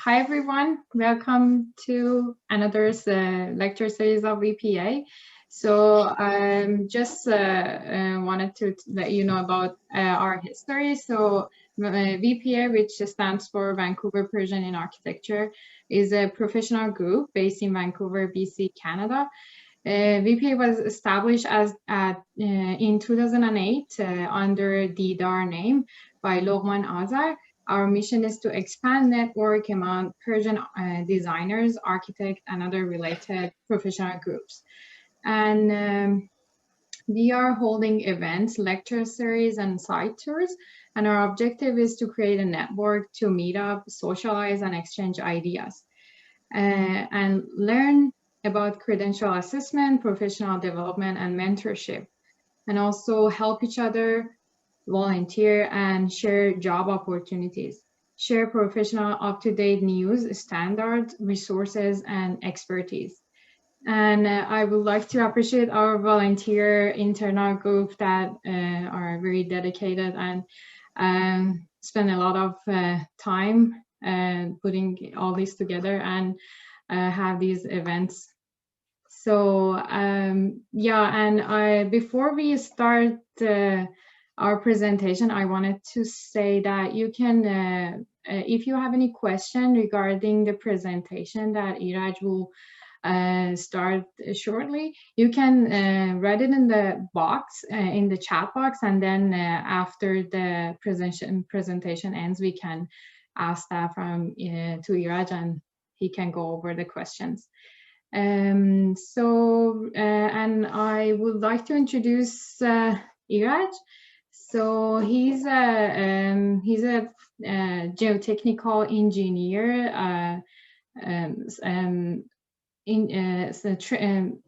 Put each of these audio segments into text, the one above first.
Hi everyone, welcome to another lecture series of VPA. So just wanted to let you know about our history. So VPA, which stands for Vancouver Persian in Architecture, is a professional group based in Vancouver, BC, Canada. VPA was established as in 2008 under the DAR name by Lokman Azar. Our mission is to expand network among Persian designers, architects, and other related professional groups. And we are holding events, lecture series, and site tours. And our objective is to create a network to meet up, socialize, and exchange ideas. And learn about credential assessment, professional development, and mentorship. And also help each other, volunteer, and share job opportunities, share professional up-to-date news, standards, resources, and expertise. And I would like to appreciate our volunteer internal group that are very dedicated and spend a lot of time putting all this together and have these events. So yeah, and before we start our presentation, I wanted to say that you can, if you have any question regarding the presentation that Iraj will start shortly, you can write it in the box, in the chat box, and then after the presentation ends, we can ask that to Iraj and he can go over the questions. And I would like to introduce Iraj. So he's a geotechnical engineer,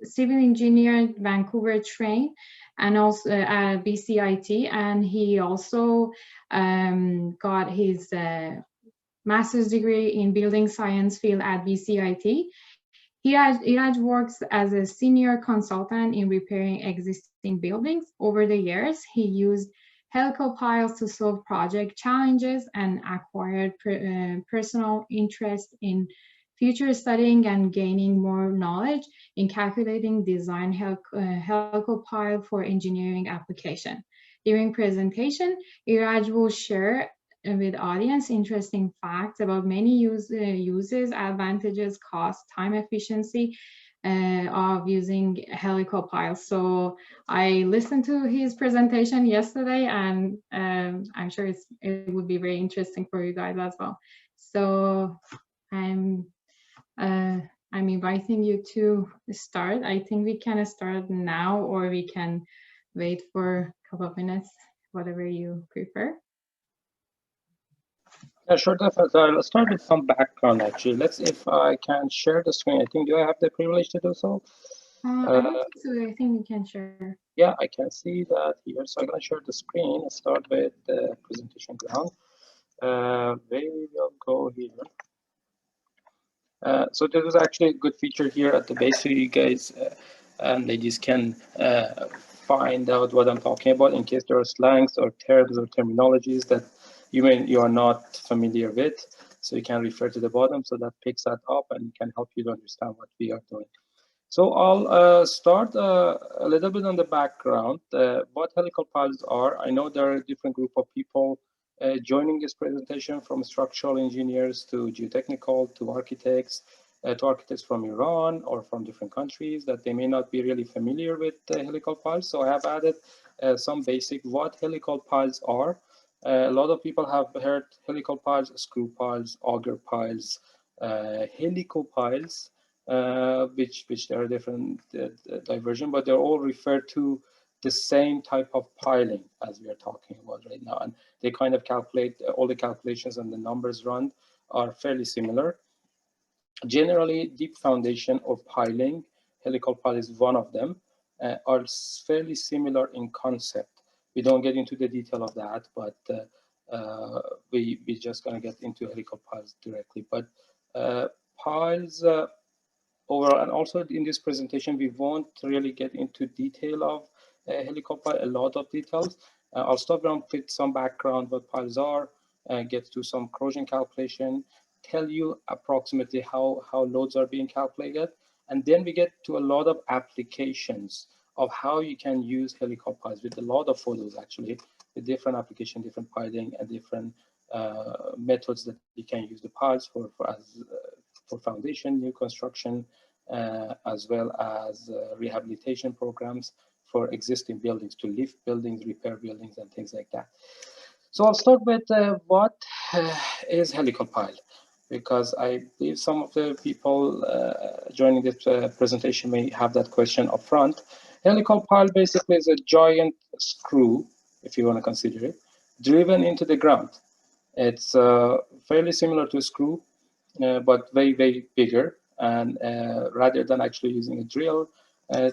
civil engineer, Vancouver trained, and also at BCIT, and he also got his master's degree in building science field at BCIT. Iraj works as a senior consultant in repairing existing buildings. Over the years, he used Helical piles to solve project challenges and acquired personal interest in future studying and gaining more knowledge in calculating design helical pile for engineering application. During presentation, Iraj will share with audience interesting facts about many uses, advantages, cost, time efficiency of using helical piles. So I listened to his presentation yesterday, and I'm sure it would be very interesting for you guys as well. So I'm inviting you to start. I think we can start now, or we can wait for a couple of minutes, whatever you prefer. Yeah, sure, definitely. Let's start with some background, actually. If I can share the screen. I think, do I have the privilege to do so? I don't think so. I think we can share. Yeah, I can see that here. So I'm going to share the screen. Let's start with the presentation ground. Where we will go here. So this is actually a good feature here at the base, so you guys and ladies can find out what I'm talking about in case there are slangs or terms or terminologies that you are not familiar with. So you can refer to the bottom, so that picks that up and can help you to understand what we are doing. So I'll start a little bit on the background, what helical piles are. I know there are a different group of people joining this presentation, from structural engineers to geotechnical to architects from Iran or from different countries that they may not be really familiar with helical piles. So I have added some basic what helical piles are. A lot of people have heard helical piles, screw piles, auger piles, helical piles, which there are different diversion, but they're all referred to the same type of piling as we are talking about right now. And they kind of calculate, all the calculations and the numbers run are fairly similar. Generally, deep foundation or piling, helical pile is one of them, are fairly similar in concept. We don't get into the detail of that, but we're just going to get into helical piles directly. But piles overall, and also in this presentation, we won't really get into detail of helical pile, a lot of details. I'll start around with some background, what piles are, get to some corrosion calculation, tell you approximately how loads are being calculated. And then we get to a lot of applications of how you can use helical piles with a lot of photos, actually, with different application, different piling, and different methods that you can use the piles for foundation, new construction, as well as rehabilitation programs for existing buildings, to lift buildings, repair buildings, and things like that. So I'll start with what is helical pile, because I believe some of the people joining this presentation may have that question up front. Helical pile basically is a giant screw, if you want to consider it, driven into the ground. It's fairly similar to a screw, but very, very bigger. And rather than actually using a drill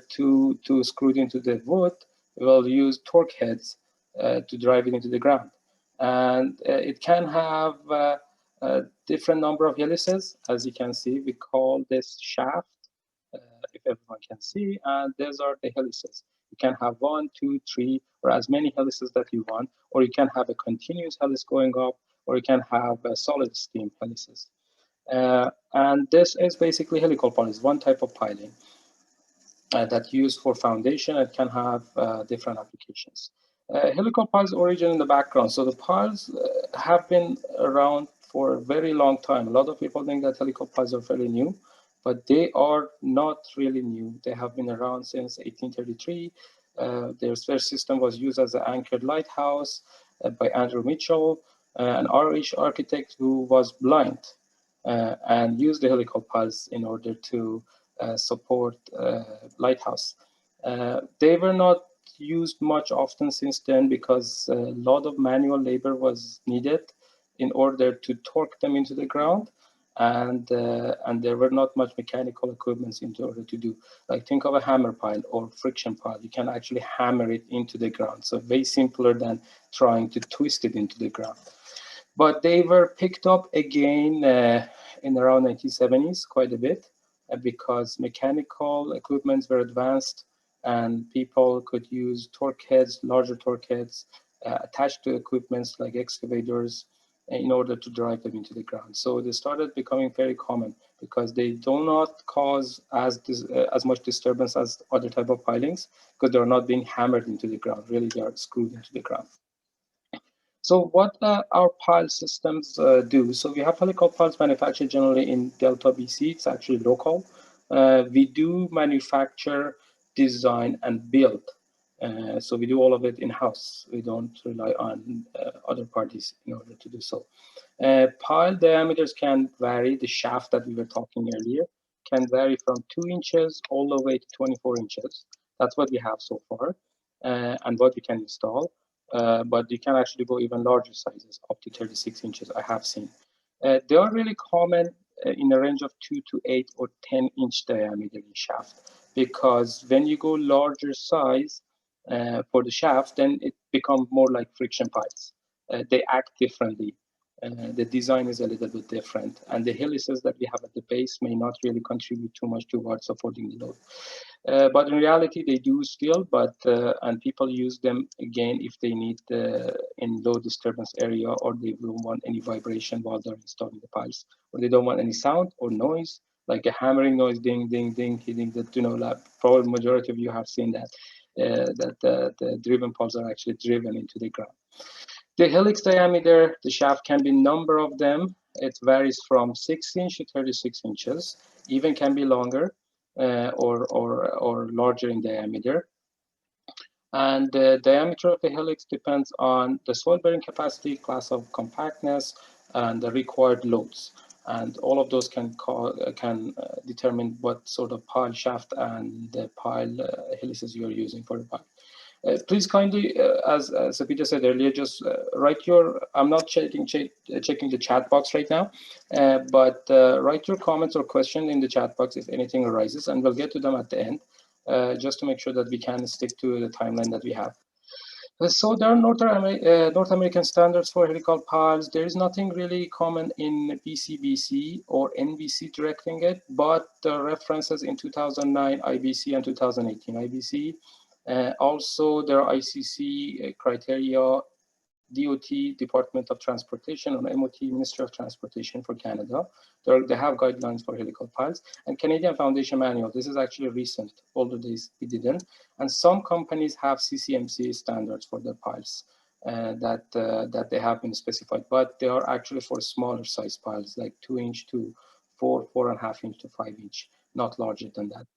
to screw it into the wood, we'll use torque heads to drive it into the ground. And it can have a different number of helices. As you can see, we call this shaft, if everyone can see, and these are the helices. You can have 1, 2, 3, or as many helices that you want, or you can have a continuous helice going up, or you can have a solid steam helices. And this is basically helical piling, one type of piling that's used for foundation. It can have different applications. Helical piles origin in the background. So the piles have been around for a very long time. A lot of people think that helical piles are fairly new, but they are not really new. They have been around since 1833. Their first system was used as an anchored lighthouse by Andrew Mitchell, an Irish architect who was blind, and used the helical piles in order to support lighthouse. They were not used much often since then, because a lot of manual labor was needed in order to torque them into the ground, and there were not much mechanical equipments in order to do. Like, think of a hammer pile or friction pile. You can actually hammer it into the ground, so way simpler than trying to twist it into the ground. But they were picked up again in around 1970s quite a bit, because mechanical equipments were advanced and people could use torque heads, larger torque heads, attached to equipments like excavators in order to drive them into the ground. So they started becoming very common because they do not cause as much disturbance as other type of pilings, because they're not being hammered into the ground. Really, they are screwed into the ground. So what our pile systems do, so we have helical piles manufactured generally in Delta, BC. It's actually local. We do manufacture, design, and build. So we do all of it in-house. We don't rely on other parties in order to do so. Pile diameters can vary. The shaft that we were talking earlier can vary from 2 inches all the way to 24 inches. That's what we have so far, and what we can install. But you can actually go even larger sizes, up to 36 inches, I have seen. They are really common in a range of 2 to 8 or 10-inch diameter in shaft, because when you go larger size for the shaft, then it becomes more like friction piles. They act differently. The design is a little bit different, and the helices that we have at the base may not really contribute too much towards supporting the load. But in reality, they do still, and people use them again if they need in low disturbance area, or they don't want any vibration while they're installing the piles, or they don't want any sound or noise, like a hammering noise, ding, ding, ding, hitting the, probably majority of you have seen that, the driven piles are actually driven into the ground. The helix diameter, the shaft can be number of them. It varies from 6 inches to 36 inches, even can be longer. Or larger in diameter. And the diameter of the helix depends on the soil bearing capacity, class of compactness, and the required loads. And all of those can determine what sort of pile shaft and the pile helices you are using for the pile. Please kindly, as Peter said earlier, just write your, I'm not checking the chat box right now, but write your comments or question in the chat box if anything arises, and we'll get to them at the end, just to make sure that we can stick to the timeline that we have. So there are North American standards for helical piles. There is nothing really common in BCBC or NBC directing it, but the references in 2009 IBC and 2018 IBC. Also, there are ICC criteria DOT, Department of Transportation, or MOT, Ministry of Transportation for Canada. They have guidelines for helical piles. And Canadian Foundation Manual, this is actually recent, older days we didn't. And some companies have CCMC standards for their piles that they have been specified, but they are actually for smaller size piles, like 2-inch to 4.5 inch to 5 inch, not larger than that.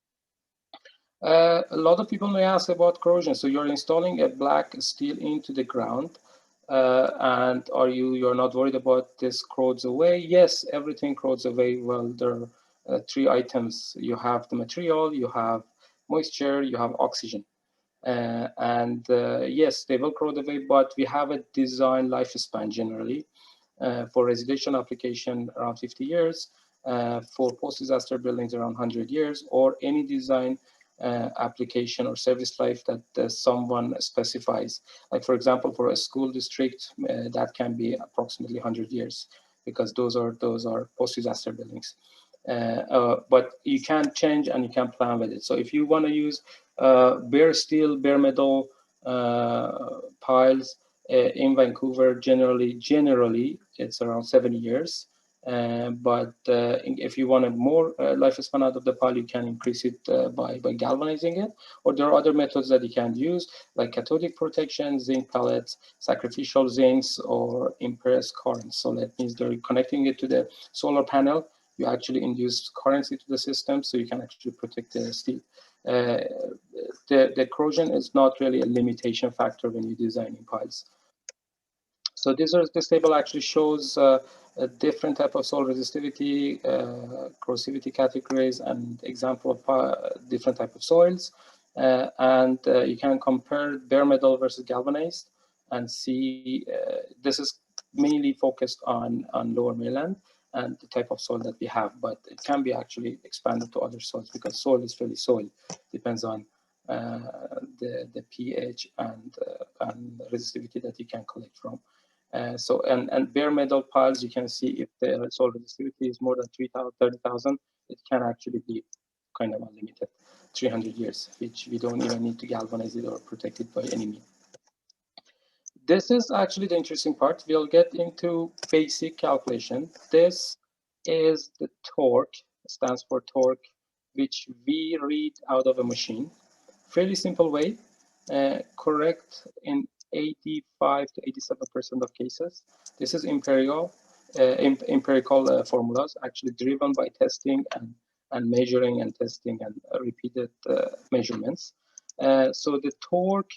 A lot of people may ask about corrosion. So you're installing a black steel into the ground, and you're not worried about this corrodes away? Yes, everything corrodes away. Well, there are 3 items. You have the material, you have moisture, you have oxygen. Yes, they will corrode away, but we have a design lifespan generally. For residential application, around 50 years. For post-disaster buildings, around 100 years, or any design application or service life that someone specifies. Like, for example, for a school district, that can be approximately 100 years, because those are post-disaster buildings. But you can change and you can plan with it. So if you want to use bare steel, bare metal piles in Vancouver, generally it's around 70 years. But if you want a more lifespan out of the pile, you can increase it by galvanizing it. Or there are other methods that you can use, like cathodic protection, zinc pellets, sacrificial zincs, or impressed currents. So that means they're connecting it to the solar panel. You actually induce currents into the system, so you can actually protect the steel. The corrosion is not really a limitation factor when you're designing piles. So this table actually shows a different type of soil resistivity, corrosivity categories, and example of different type of soils. You can compare bare metal versus galvanized and see this is mainly focused on Lower Mainland and the type of soil that we have, but it can be actually expanded to other soils, because soil is really soil. Depends on the pH and resistivity that you can collect from. And bare metal piles, you can see if the soil resistivity is more than 30,000, it can actually be kind of unlimited, 300 years, which we don't even need to galvanize it or protect it by any means. This is actually the interesting part. We'll get into basic calculation. This is the torque, stands for torque, which we read out of a machine. Fairly simple way, correct in 85 to 87% of cases. This is empirical formulas, actually driven by testing and measuring and testing and repeated measurements. So the torque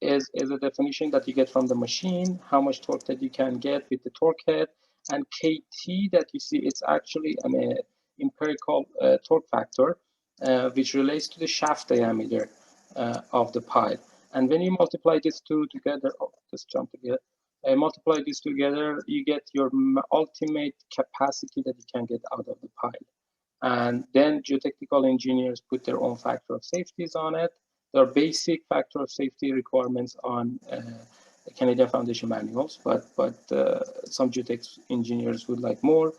is a definition that you get from the machine, how much torque that you can get with the torque head, and KT that you see, it's actually an empirical torque factor, which relates to the shaft diameter of the pile. And when you multiply these two together, just jump together, multiply these together, you get your ultimate capacity that you can get out of the pile. And then geotechnical engineers put their own factor of safeties on it. There are basic factor of safety requirements on Canadian Foundation manuals, but some geotech engineers would like more.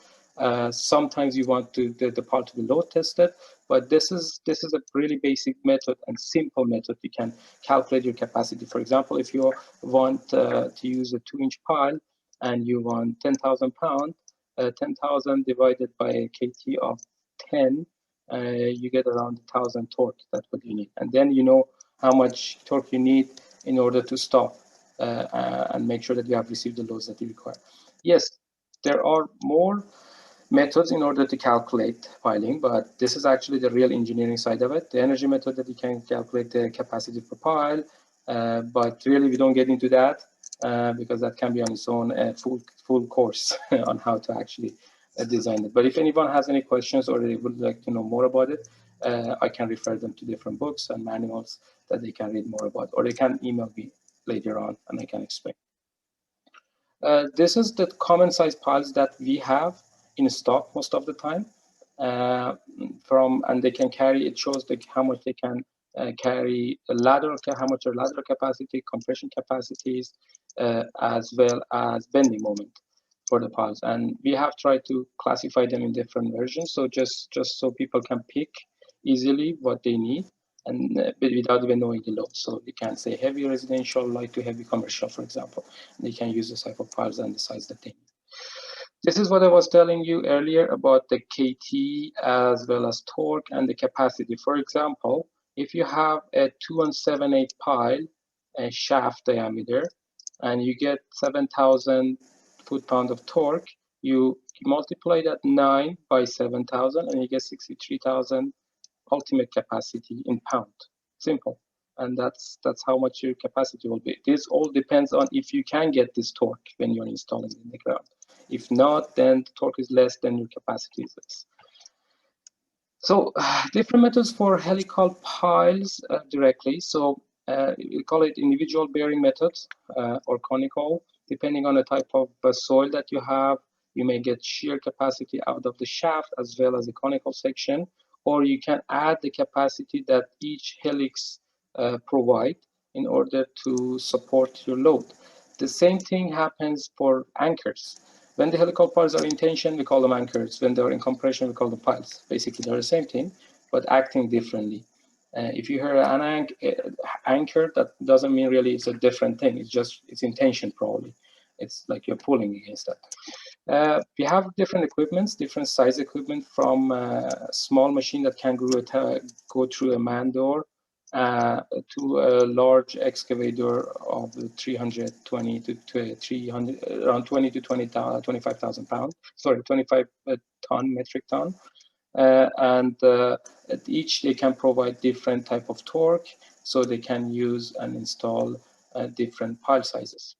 Sometimes you want the part to be load tested, but this is a really basic method and simple method. You can calculate your capacity. For example, if you want to use a 2-inch pile and you want 10,000 pounds, 10,000 divided by a KT of 10, you get around 1,000 torque. That's what you need. And then you know how much torque you need in order to stop and make sure that you have received the loads that you require. Yes, there are more methods in order to calculate piling, but this is actually the real engineering side of it. The energy method that you can calculate the capacity per pile, but really we don't get into that because that can be on its own full course on how to actually design it. But if anyone has any questions or they would like to know more about it, I can refer them to different books and manuals that they can read more about, or they can email me later on and I can explain. This is the common size piles that we have in stock most of the time. And they can carry, it shows how much they can carry a lateral, how much are lateral capacity, compression capacities, as well as bending moment for the piles. And we have tried to classify them in different versions. So just so people can pick easily what they need. and without even knowing the load. So they can say heavy residential, light to heavy commercial, for example. They can use the type of piles and the size that they need. This is what I was telling you earlier about the KT as well as torque and the capacity. For example, if you have a 2 7/8 pile, a shaft diameter, and you get 7,000 foot-pound of torque, you multiply that 9 by 7,000 and you get 63,000 ultimate capacity in pound. Simple. And that's how much your capacity will be. This all depends on if you can get this torque when you're installing it in the ground. If not, then the torque is less, then your capacity is less. So different methods for helical piles directly. So we call it individual bearing methods or conical. Depending on the type of soil that you have, you may get shear capacity out of the shaft as well as the conical section, or you can add the capacity that each helix provide in order to support your load. The same thing happens for anchors. When the helical piles are in tension, we call them anchors. When they're in compression, we call them piles. Basically, they're the same thing, but acting differently. If you hear an anchor, that doesn't mean really it's a different thing. It's just, it's in tension probably. It's like you're pulling against that. We have different equipments, different size equipment, from a small machine that can go through a man door to a large excavator of 320 to 300, around 20 to 25,000 pounds. Sorry, 25 metric ton. And at each they can provide different type of torque, so they can use and install different pile sizes.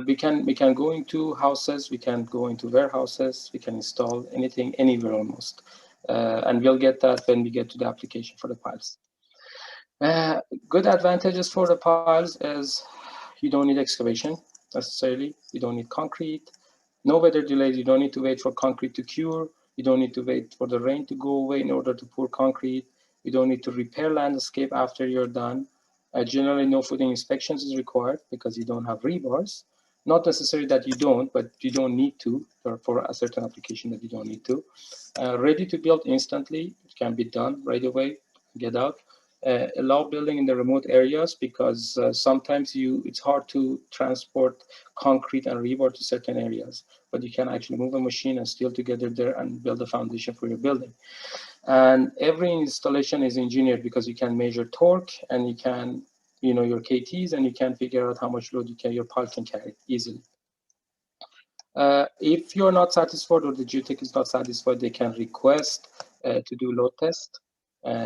We can go into houses, we can go into warehouses, we can install anything anywhere almost, and we'll get that when we get to the application for the piles. Good advantages for the piles is you don't need excavation necessarily, you don't need concrete, no weather delays, you don't need to wait for concrete to cure, you don't need to wait for the rain to go away in order to pour concrete, you don't need to repair landscape after you're done. Generally, no footing inspections is required because you don't have rebars. Not necessarily that you don't, but you don't need to, or for a certain application that you don't need to. Ready to build instantly, it can be done right away, get out. Allow building in the remote areas because sometimes it's hard to transport concrete and rebar to certain areas, but you can actually move a machine and steel together there and build a foundation for your building. And every installation is engineered because you can measure torque and you can, your KTs, and you can figure out how much load your pile can carry easily. If you're not satisfied or the geotech is not satisfied, they can request to do load test.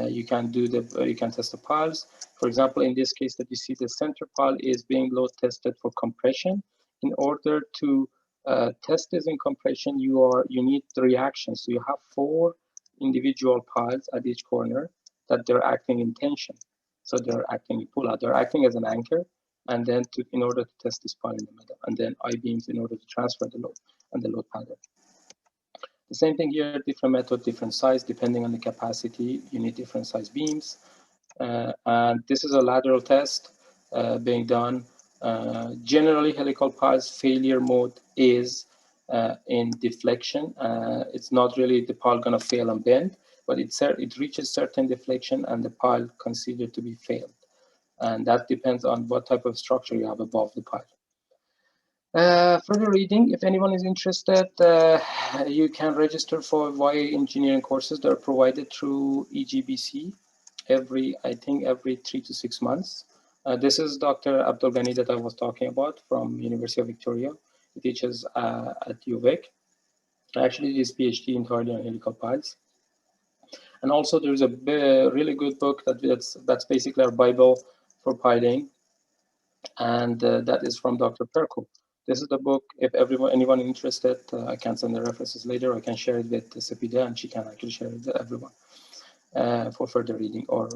You can test the piles. For example, in this case that you see, the center pile is being load tested for compression. In order to test this in compression, you need the reactions. So you have 4 individual piles at each corner that they're acting in tension. So they're acting in pull-out. They're acting as an anchor, and then in order to test this pile in the middle, and then I-beams in order to transfer the load and the load pattern. The same thing here, different method, different size, depending on the capacity, you need different size beams. And this is a lateral test being done. Generally, helical piles failure mode is in deflection. It's not really the pile gonna fail and bend, but it reaches certain deflection and the pile considered to be failed. And that depends on what type of structure you have above the pile. Further reading, if anyone is interested, you can register for YA engineering courses that are provided through EGBC I think every 3 to 6 months. This is Dr. Abdul Ghani that I was talking about from University of Victoria. He teaches at UVic. Actually, his PhD entirely on helical piles. And also there's a really good book that's basically our Bible for piling, and that is from Dr. Perko. This is the book. If anyone interested, I can send the references later. I can share it with Sepida, and she can actually share it with everyone for further reading, or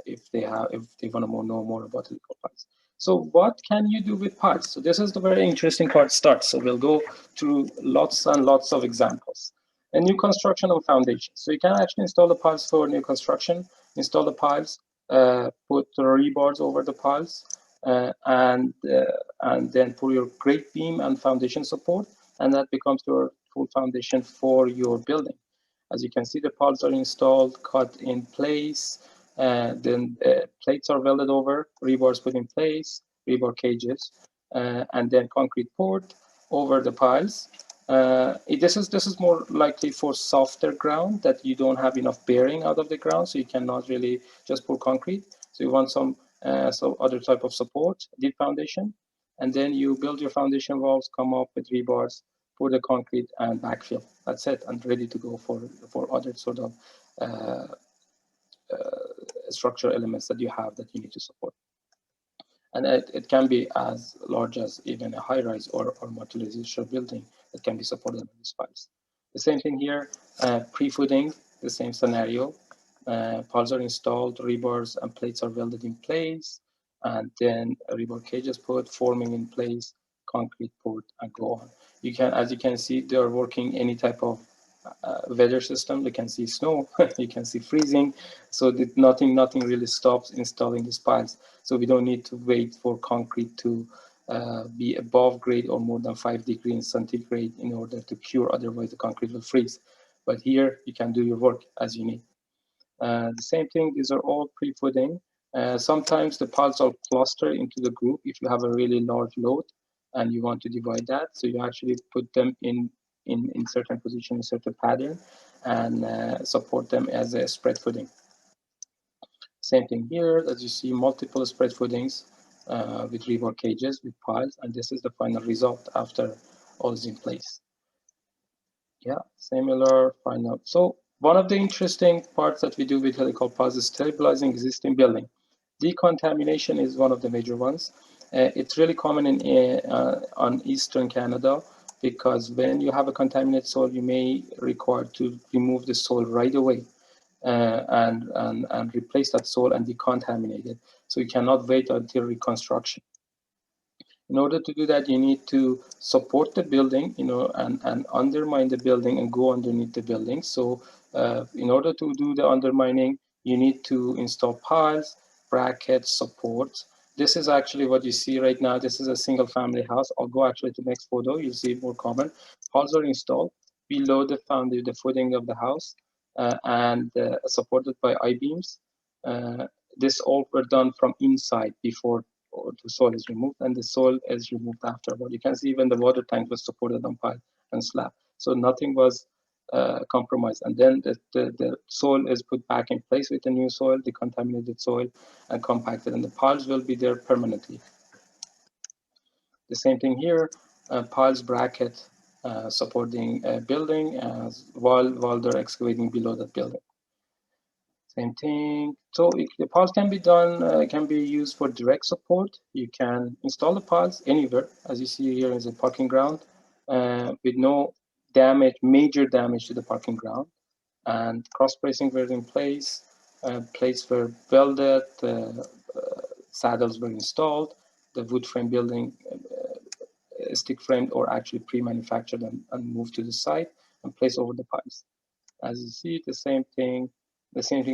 if they want to know more about helical piles. So what can you do with piles? So this is the very interesting part starts. So we'll go through lots and lots of examples. A new construction and foundation. So you can actually install the piles for new construction, install the piles, put the rebars over the piles, and then put your grate beam and foundation support, and that becomes your full foundation for your building. As you can see, the piles are installed, cut in place, Then plates are welded over, rebars put in place, rebar cages, and then concrete poured over the piles. This is more likely for softer ground that you don't have enough bearing out of the ground, so you cannot really just pour concrete. So you want some other type of support, deep foundation, and then you build your foundation walls, come up with rebars, pour the concrete, and backfill. That's it, and ready to go for other sort of structural elements that you have that you need to support. And it can be as large as even a high-rise or multi-residential building that can be supported by these piles. The same thing here, pre-footing, the same scenario. Piles are installed, rebars and plates are welded in place, and then rebar cages put, forming in place, concrete poured, and go on. You can, as you can see, they are working any type of weather system. You can see snow, you can see freezing, so that nothing really stops installing these piles. So we don't need to wait for concrete to be above grade or more than 5 degrees centigrade in order to cure, otherwise the concrete will freeze. But here you can do your work as you need. The same thing, these are all pre-footing. Sometimes the piles are clustered into the group if you have a really large load and you want to divide that. So you actually put them in certain position, in certain pattern, and support them as a spread footing. Same thing here, as you see, multiple spread footings with rebar cages, with piles, and this is the final result after all is in place. Yeah, similar final. So one of the interesting parts that we do with helical piles is stabilizing existing building. Decontamination is one of the major ones. It's really common on Eastern Canada, because when you have a contaminated soil, you may require to remove the soil right away and replace that soil and decontaminate it. So you cannot wait until reconstruction. In order to do that, you need to support the building, and undermine the building and go underneath the building. So in order to do the undermining, you need to install piles, brackets, supports. This is actually what you see right now. This is a single family house. I'll go actually to the next photo. You'll see more common. Piles are installed below the footing of the house and supported by I-beams. This all were done from inside before the soil is removed, and the soil is removed afterward. You can see even the water tank was supported on pile and slab, so nothing was compromised. And then the soil is put back in place with the new soil, the contaminated soil, and compacted, and the piles will be there permanently. The same thing here, piles bracket supporting a building while they're excavating below that building. Same thing. So the piles can be done, can be used for direct support. You can install the piles anywhere, as you see here is a parking ground, with no damage, major damage to the parking ground. And cross bracing were in place, plates were welded, saddles were installed, the wood frame building stick framed or actually pre-manufactured and moved to the site and placed over the piles. As you see, the same thing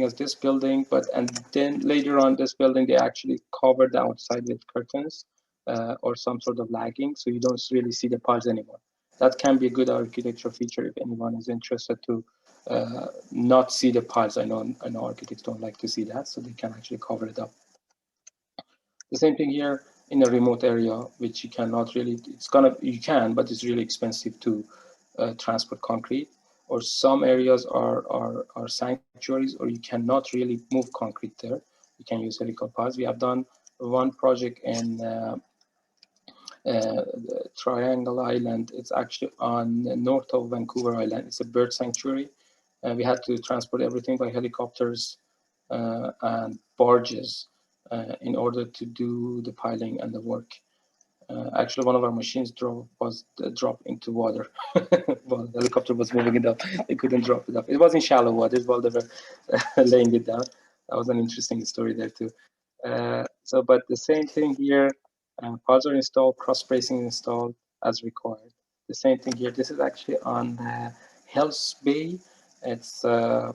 as this building, and then later on this building, they actually covered the outside with curtains or some sort of lagging, so you don't really see the piles anymore. That can be a good architecture feature if anyone is interested to not see the piles. I know architects don't like to see that, so they can actually cover it up. The same thing here in a remote area, which you cannot really, you can, but it's really expensive to transport concrete, or some areas are sanctuaries, or you cannot really move concrete there. You can use helical piles. We have done one project in Triangle Island. It's actually on north of Vancouver Island. It's a bird sanctuary. We had to transport everything by helicopters and barges in order to do the piling and the work. Actually, one of our machines was dropped into water while the helicopter was moving it up. They couldn't drop it up. It was in shallow waters while they were laying it down. That was an interesting story there too. But the same thing here, piles are installed, cross bracing installed as required. The same thing here. This is actually on Hells Bay. It's a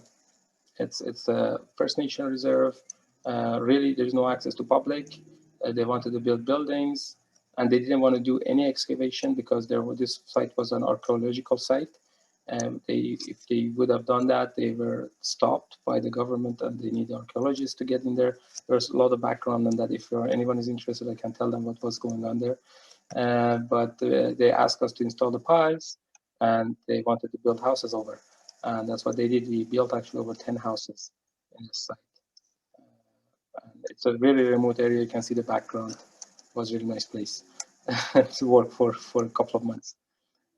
First Nation reserve. Really, there's no access to public. They wanted to build buildings, and they didn't want to do any excavation because this site was an archaeological site. If they would have done that, they were stopped by the government, and they need archaeologists to get in there. There's a lot of background on that. If anyone is interested, I can tell them what was going on there. But they asked us to install the piles, and they wanted to build houses over. And that's what they did. We built actually over 10 houses in this site. And it's a really remote area. You can see the background. It was a really nice place to work for a couple of months.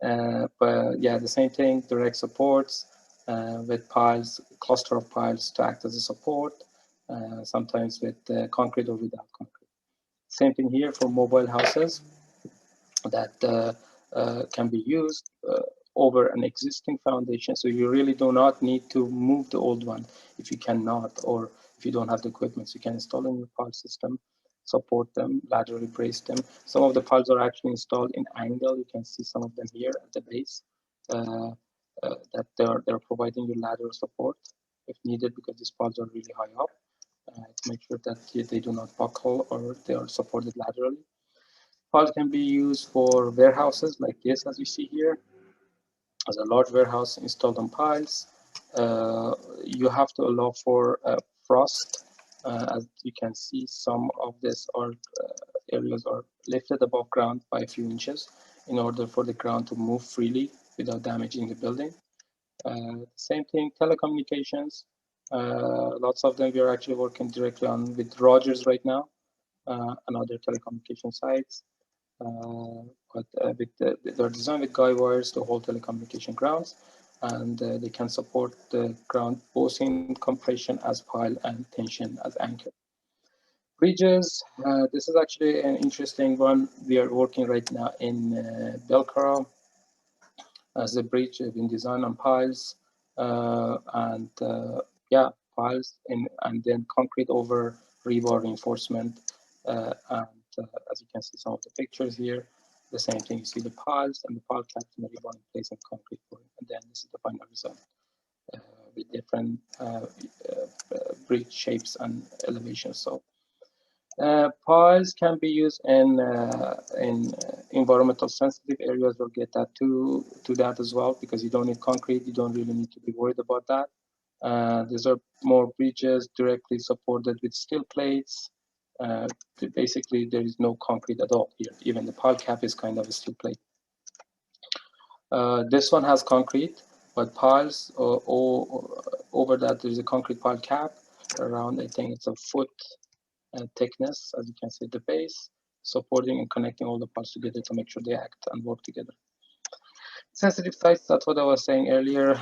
But yeah, the same thing, direct supports with piles, cluster of piles to act as a support, sometimes with concrete or without concrete. Same thing here for mobile houses that can be used over an existing foundation. So you really do not need to move the old one if you cannot, or if you don't have the equipment. So you can install a new pile system, support them, laterally brace them. Some of the piles are actually installed in angle. You can see some of them here at the base that they're providing you lateral support if needed, because these piles are really high up to make sure that they do not buckle or they are supported laterally. Piles can be used for warehouses like this, as you see here, as a large warehouse installed on piles. You have to allow for frost. As you can see, some of these areas are lifted above ground by a few inches in order for the ground to move freely without damaging the building. Same thing, telecommunications. Lots of them we are actually working directly on with Rogers right now and other telecommunication sites. But they're designed with guy wires to hold telecommunication grounds, and they can support the ground both in compression as pile and tension as anchor. Bridges, this is actually an interesting one. We are working right now in Belcaro as a bridge been designed on piles, and yeah, piles and then concrete over rebar reinforcement. And as you can see some of the pictures here, the same thing, you see the piles and the pile caps and the rebar in place and concrete pouring. And then this is the final result with different bridge shapes and elevations. So piles can be used in environmental sensitive areas. We'll get that to that as well, because you don't need concrete. You don't really need to be worried about that. These are more bridges directly supported with steel plates. Basically, there is no concrete at all here. Even the pile cap is kind of a steel plate. This one has concrete, but piles over that there's a concrete pile cap around, I think it's a foot thickness, as you can see at the base, supporting and connecting all the parts together to make sure they act and work together. Sensitive sites, that's what I was saying earlier.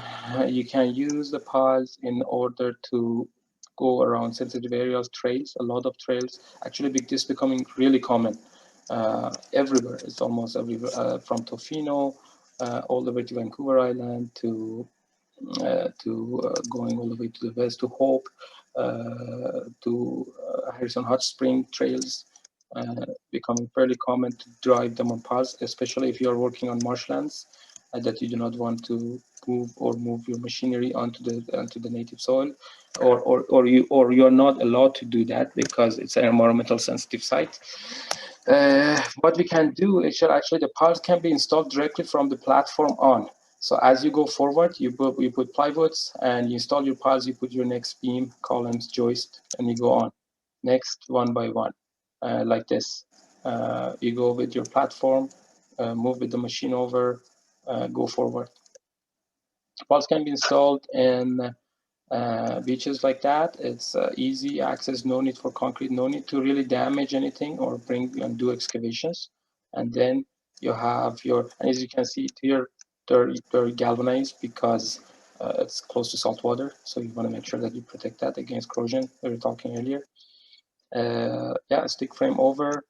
You can use the piles in order to go around sensitive areas, trails, a lot of trails. Actually, this is becoming really common everywhere. It's almost everywhere, from Tofino all the way to Vancouver Island to going all the way to the west to Hope, to Harrison Hot Spring trails, becoming fairly common to drive them on piles, especially if you are working on marshlands that you do not want to move your machinery onto the native soil, or you're not allowed to do that because it's an environmental sensitive site. What we can do is actually the piles can be installed directly from the platform on. So as you go forward, you put plywoods and you install your piles, you put your next beam, columns, joist, and you go on. Next, one by one, like this. You go with your platform, move with the machine over, go forward. Piles can be installed in beaches like that. It's easy access, no need for concrete, no need to really damage anything or bring and do excavations. And then you have your, and as you can see here, they're galvanized because it's close to salt water. So you want to make sure that you protect that against corrosion we were talking earlier. Yeah, stick frame over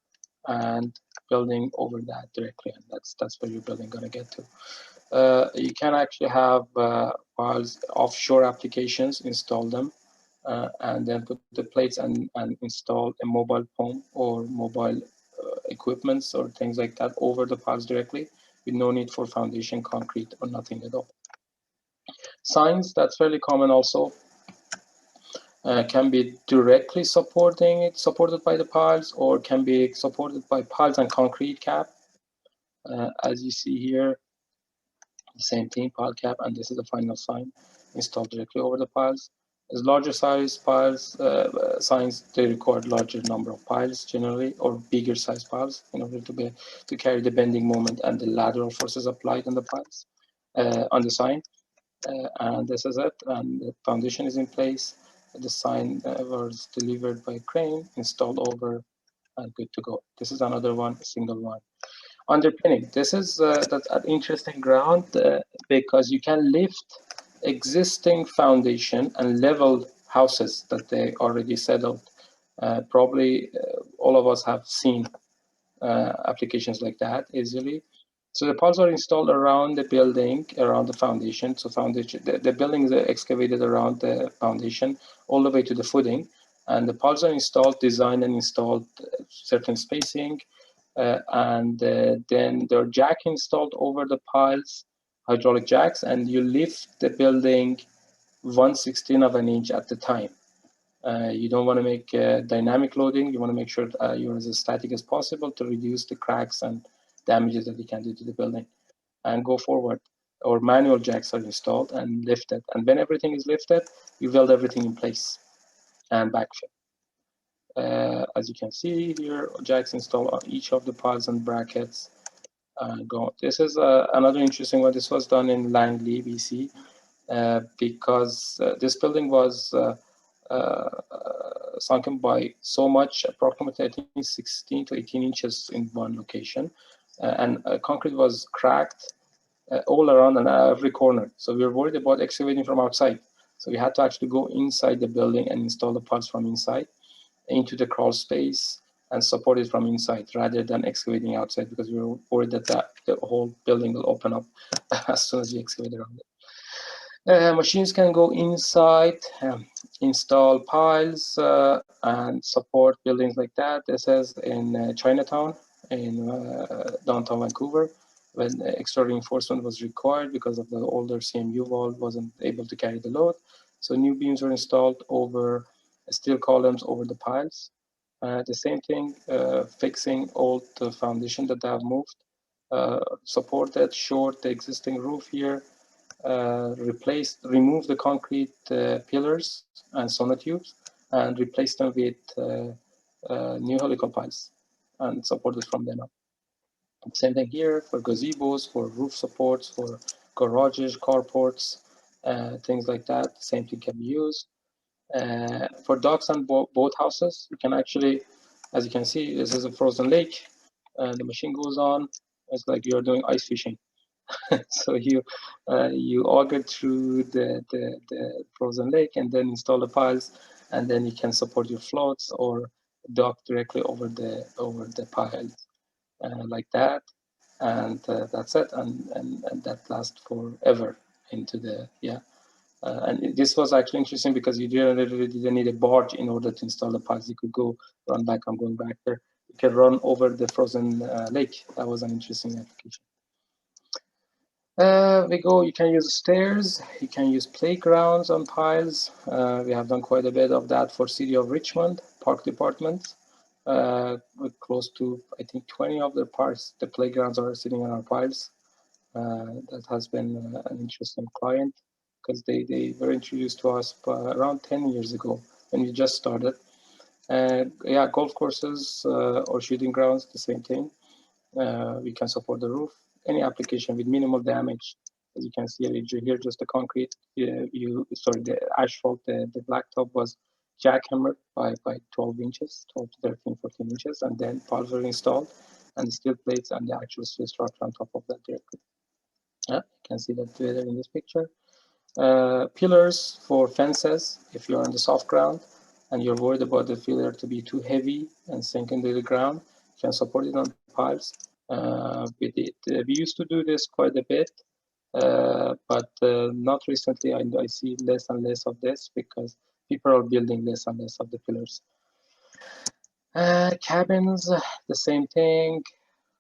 and building over that directly. And that's where your building gonna get to. You can actually have piles, offshore applications, install them, and then put the plates and install a mobile pump or mobile equipments or things like that over the piles directly with no need for foundation, concrete, or nothing at all. Signs, that's fairly common also. Can be directly supported by the piles, or can be supported by piles and concrete cap. As you see here, Same thing, pile cap, and this is the final sign installed directly over the piles. As larger size piles, signs, they require larger number of piles generally, or bigger size piles in order to carry the bending moment and the lateral forces applied on the piles on the sign. And this is it, and the foundation is in place. The sign was delivered by crane, installed over, and good to go. This is another one, a single one. Underpinning. This is that's an interesting ground because you can lift existing foundation and level houses that they already settled. Probably all of us have seen applications like that easily. So the piles are installed around the building, around the foundation. So the building is excavated around the foundation all the way to the footing, and the piles are installed, designed and installed certain spacing, and then there are jack installed over the piles, hydraulic jacks, and you lift the building 1/16 of an inch at the time. You don't want to make dynamic loading. You want to make sure you're as static as possible to reduce the cracks and damages that you can do to the building, and go forward. Or manual jacks are installed and lifted. And when everything is lifted, you weld everything in place and backfill. As you can see here, jacks installed on each of the piles and brackets. This is another interesting one. This was done in Langley, BC, because this building was sunken by so much, approximately I think 16 to 18 inches in one location, and concrete was cracked all around and every corner. So we were worried about excavating from outside. So we had to actually go inside the building and install the piles from inside into the crawl space and support it from inside rather than excavating outside, because we were worried that the whole building will open up as soon as you excavate around it. Machines can go inside, install piles, and support buildings like that. This is in Chinatown, in downtown Vancouver, when extra reinforcement was required because of the older CMU wall wasn't able to carry the load. So new beams were installed over steel columns over the piles. The same thing, fixing old foundation that they have moved, supported, shored the existing roof here, remove the concrete pillars and sonotubes and replace them with new helical piles and support it from then on. Same thing here for gazebos, for roof supports, for garages, carports, things like that. Same thing can be used. For docks and boat houses, you can actually, as you can see, this is a frozen lake. The machine goes on. It's like you're doing ice fishing. So you auger through the frozen lake and then install the piles, and then you can support your floats or dock directly over the piles like that, and that's it, and that lasts forever into the and this was actually interesting because you really didn't need a barge in order to install the piles. You could go run back. I'm going back there. You can run over the frozen lake. That was an interesting application. You can use stairs, you can use playgrounds on piles. We have done quite a bit of that for City of Richmond, park departments. We're close to, I think, 20 of their parks, the playgrounds are sitting on our piles. That has been an interesting client because they were introduced to us around 10 years ago when we just started. Yeah, golf courses or shooting grounds, the same thing. We can support the roof, any application with minimal damage. As you can see here, just the concrete, the asphalt, the blacktop was jackhammered by 12 inches, 12 to 13, 14 inches, and then piles were installed, and the steel plates and the actual steel structure on top of that directly. You can see that better in this picture. Pillars for fences, if you're on the soft ground and you're worried about the pillar to be too heavy and sink into the ground, you can support it on piles. We used to do this quite a bit, but not recently. I see less and less of this because people are building less and less of the pillars. Cabins, the same thing,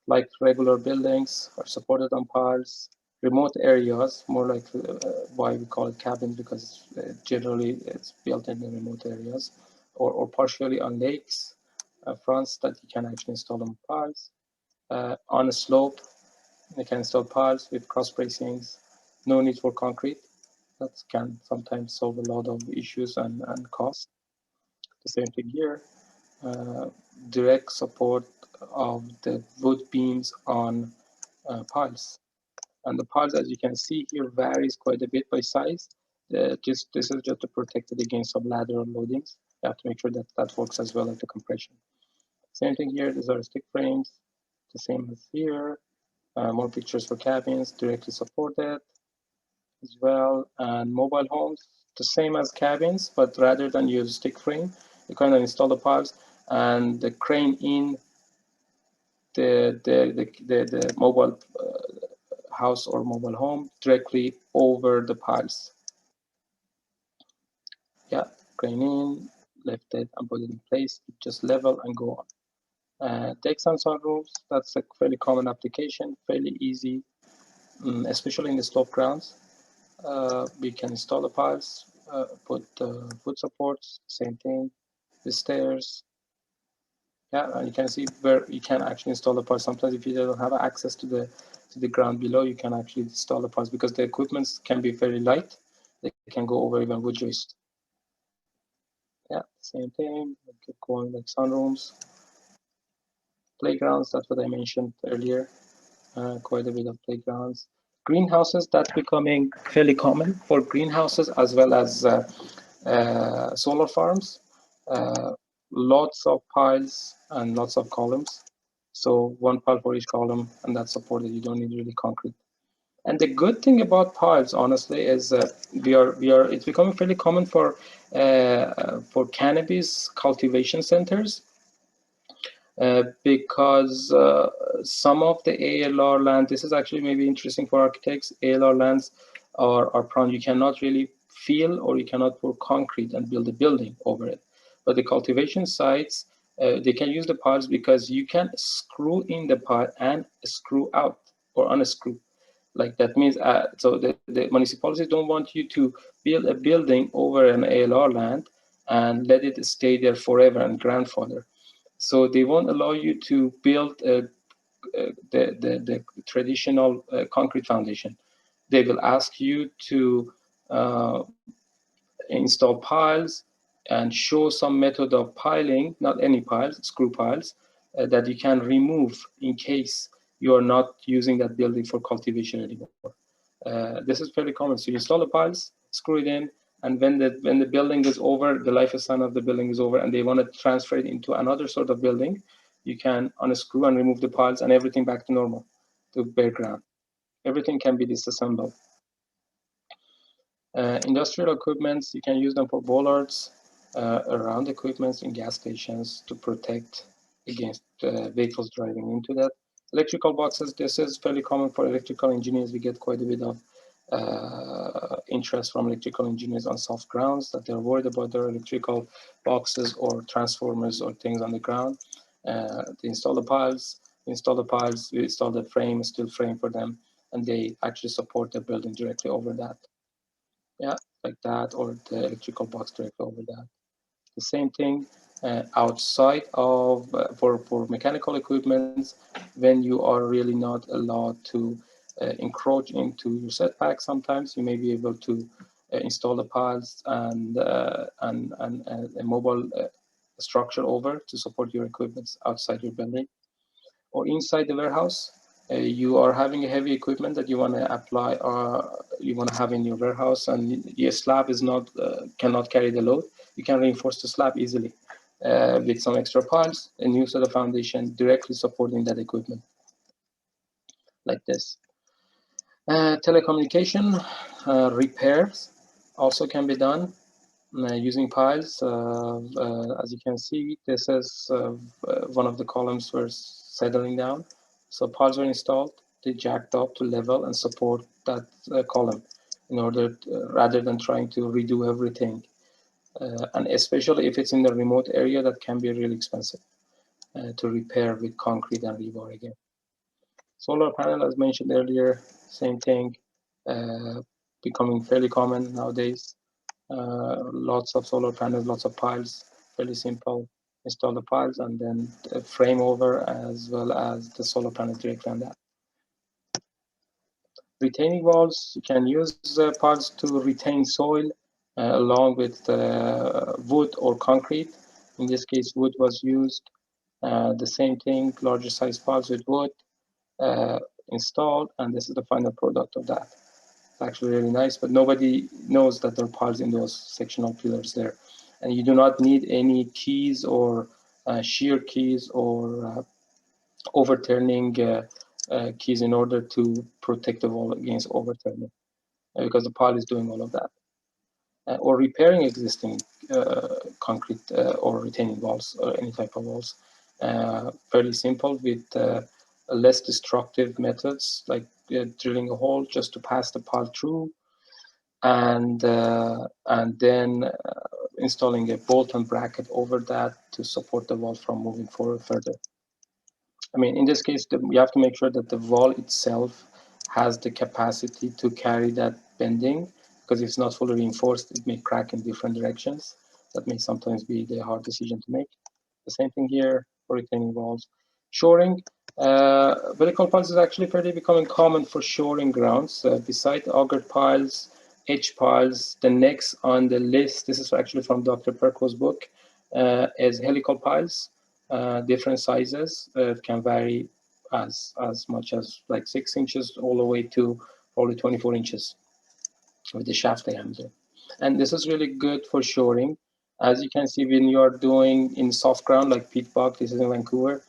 like regular buildings, are supported on piles. Remote areas, more like why we call it cabins, because generally it's built in the remote areas, or partially on lakes, fronts that you can actually install on piles. On a slope, you can install piles with cross bracings. No need for concrete. That can sometimes solve a lot of issues and cost. The same thing here. Direct support of the wood beams on piles. And the piles, as you can see here, varies quite a bit by size. This is just to protect it against some lateral loadings. You have to make sure that that works as well as the compression. Same thing here, these are stick frames. The same as here. More pictures for cabins, directly supported as well. And mobile homes, the same as cabins, but rather than use stick frame, you kind of install the piles and the crane in the mobile house or mobile home directly over the piles. Yeah, crane in, lift it and put it in place, just level and go on. Decks and sunroofs, that's a fairly common application, fairly easy, especially in the slope grounds. We can install the piles, put foot supports, same thing, the stairs. Yeah, and you can see where you can actually install the parts. Sometimes if you don't have access to the ground below, you can actually install the parts because the equipment can be very light. They can go over even wood joist. Yeah, same thing. Keep going like sunrooms, playgrounds. That's what I mentioned earlier. Quite a bit of playgrounds. Greenhouses, that's becoming fairly common for greenhouses as well as solar farms. Lots of piles and lots of columns. So one pile for each column, and that's supported. You don't need really concrete. And the good thing about piles, honestly, is that it's becoming fairly common for cannabis cultivation centers. Because some of the ALR land, this is actually maybe interesting for architects, ALR lands are prone, you cannot really fill or you cannot pour concrete and build a building over it. But the cultivation sites, they can use the piles because you can screw in the pile and screw out or unscrew. Like that means, so the municipalities don't want you to build a building over an ALR land and let it stay there forever and grandfather. So they won't allow you to build the traditional concrete foundation. They will ask you to install piles and show some method of piling, not any piles, screw piles, that you can remove in case you are not using that building for cultivation anymore. This is fairly common. So you install the piles, screw it in, and when the building is over, the lifespan of the building is over, and they want to transfer it into another sort of building, you can unscrew and remove the piles and everything back to normal, to bare ground. Everything can be disassembled. Industrial equipments, you can use them for bollards around equipments in gas stations to protect against vehicles driving into that. Electrical boxes, this is fairly common for electrical engineers. We get quite a bit of interest from electrical engineers on soft grounds that they're worried about their electrical boxes or transformers or things on the ground. They install the piles, we install the frame, steel frame for them, and they actually support the building directly over that. Yeah, like that, or the electrical box directly over that. The same thing outside of, for mechanical equipment, when you are really not allowed to encroach into your setback, sometimes you may be able to install the piles and a mobile structure over to support your equipment outside your building. Or inside the warehouse, you are having a heavy equipment that you want to apply or you want to have in your warehouse, and your slab is not cannot carry the load. You can reinforce the slab easily with some extra piles and use the foundation directly supporting that equipment, like this. Telecommunication repairs also can be done using piles. As you can see, this is one of the columns were settling down. So piles were installed, they jacked up to level and support that column in order to, rather than trying to redo everything. And especially if it's in the remote area, that can be really expensive to repair with concrete and rebar again. Solar panel, as mentioned earlier, same thing, becoming fairly common nowadays. Lots of solar panels, lots of piles, fairly simple. Install the piles and then frame over as well as the solar panel directly on that. Retaining walls, you can use piles to retain soil along with wood or concrete. In this case, wood was used. The same thing, larger size piles with wood installed, and this is the final product of that. It's actually really nice, but nobody knows that there are piles in those sectional pillars there. And you do not need any keys or shear keys or overturning keys in order to protect the wall against overturning, because the pile is doing all of that. Or repairing existing concrete or retaining walls or any type of walls. Fairly simple with less destructive methods like drilling a hole just to pass the pile through, and then installing a bolt and bracket over that to support the wall from moving forward further. I mean, in this case, you have to make sure that the wall itself has the capacity to carry that bending, because if it's not fully reinforced, it may crack in different directions. That may sometimes be the hard decision to make. The same thing here for retaining walls. Shoring. Vertical piles is actually pretty becoming common for shoring grounds. Beside auger piles, edge piles, the next on the list, this is actually from Dr. Perko's book, is helical piles. Different sizes. It can vary as much as like 6 inches all the way to probably 24 inches with the shaft diameter. And this is really good for shoring. As you can see, when you are doing in soft ground like peat bog, this is in Vancouver,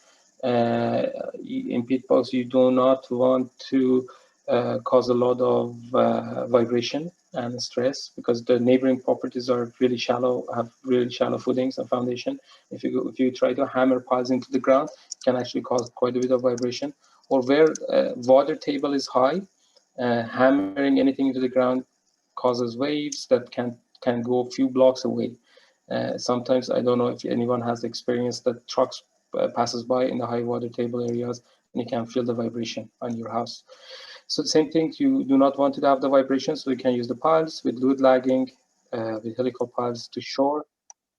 in peat bogs, you do not want to cause a lot of vibration and stress, because the neighboring properties are really shallow, have really shallow footings and foundation. If you try to hammer piles into the ground, it can actually cause quite a bit of vibration. Or where water table is high, hammering anything into the ground causes waves that can go a few blocks away. Sometimes, I don't know if anyone has experienced that trucks passes by in the high water table areas, and you can feel the vibration on your house. So the same thing, you do not want to have the vibration, so you can use the piles with load lagging, with helical piles to shore.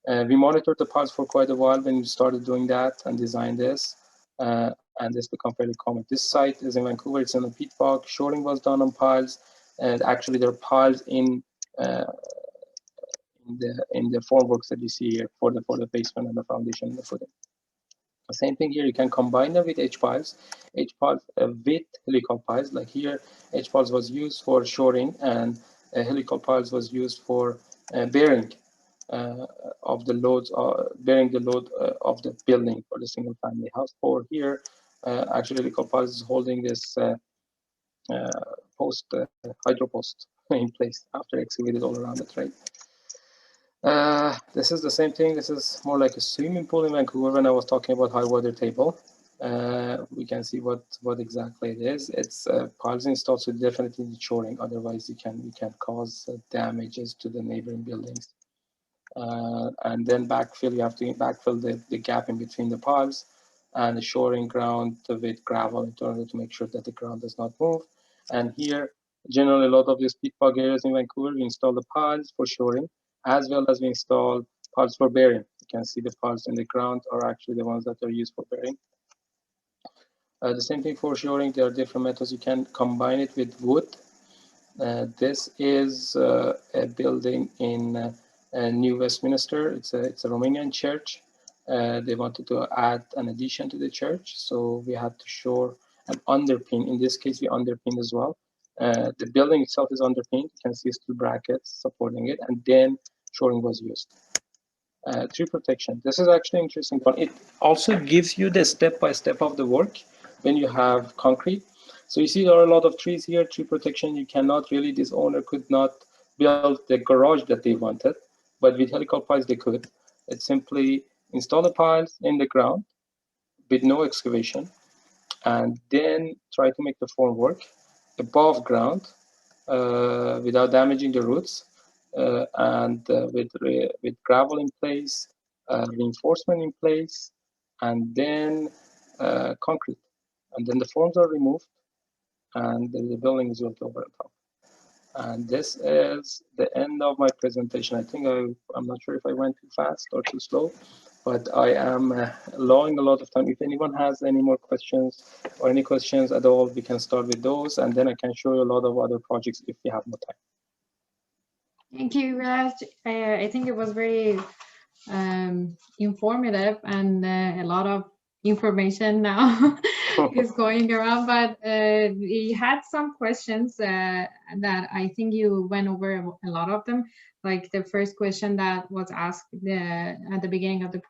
We monitored the piles for quite a while when we started doing that and designed this, and this became fairly common. This site is in Vancouver, it's in a peat bog. Shoring was done on piles, and actually there are piles in the formworks that you see here for the basement and the foundation and the footing. The same thing here, you can combine them with H piles. H piles with helical piles, like here, H piles was used for shoring, and helical piles was used for bearing of the loads, bearing the load of the building for the single family house. For here, actually helical piles is holding this hydro post in place after excavated all around it, right? This is the same thing. This is more like a swimming pool in Vancouver. When I was talking about high water table, we can see what exactly it is. It's piles installed, so definitely need shoring. Otherwise, you can cause damages to the neighboring buildings. And then backfill. You have to backfill the gap in between the piles, and the shoring ground with gravel in order to make sure that the ground does not move. And here, generally, a lot of these peat bog areas in Vancouver, we install the piles for shoring, as well as we install piles for bearing. You can see the piles in the ground are actually the ones that are used for bearing. The same thing for shoring. There are different methods. You can combine it with wood. This is a building in New Westminster. It's a Romanian church. They wanted to add an addition to the church, so we had to shore an underpin. In this case, we underpinned as well. The building itself is underpinned. You can see steel brackets supporting it, and then shoring was used. Tree protection. This is actually interesting one. It also gives you the step-by-step of the work when you have concrete. So you see there are a lot of trees here. Tree protection, you cannot really, this owner could not build the garage that they wanted, but with helical piles they could. It's simply install the piles in the ground with no excavation, and then try to make the form work above ground without damaging the roots, and with gravel in place, reinforcement in place, and then concrete. And then the forms are removed, and the building is built over the top. And this is the end of my presentation. I think I'm not sure if I went too fast or too slow, but I am allowing a lot of time. If anyone has any more questions or any questions at all, we can start with those, and then I can show you a lot of other projects if we have more time. Thank you, Raj. I think it was very informative, and a lot of information now is going around, but we had some questions that I think you went over a lot of them. Like the first question that was asked at the beginning of the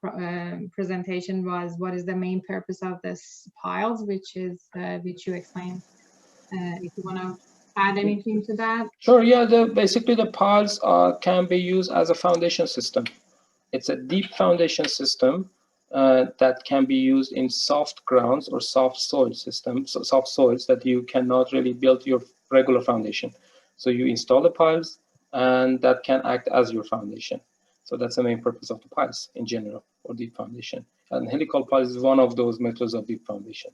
presentation was, what is the main purpose of this piles, which you explained. If you want to add anything to that? Sure, yeah, basically the piles can be used as a foundation system. It's a deep foundation system that can be used in soft grounds or soft soil systems, so soft soils that you cannot really build your regular foundation. So you install the piles, and that can act as your foundation. So that's the main purpose of the piles in general, or deep foundation. And helical piles is one of those methods of deep foundation.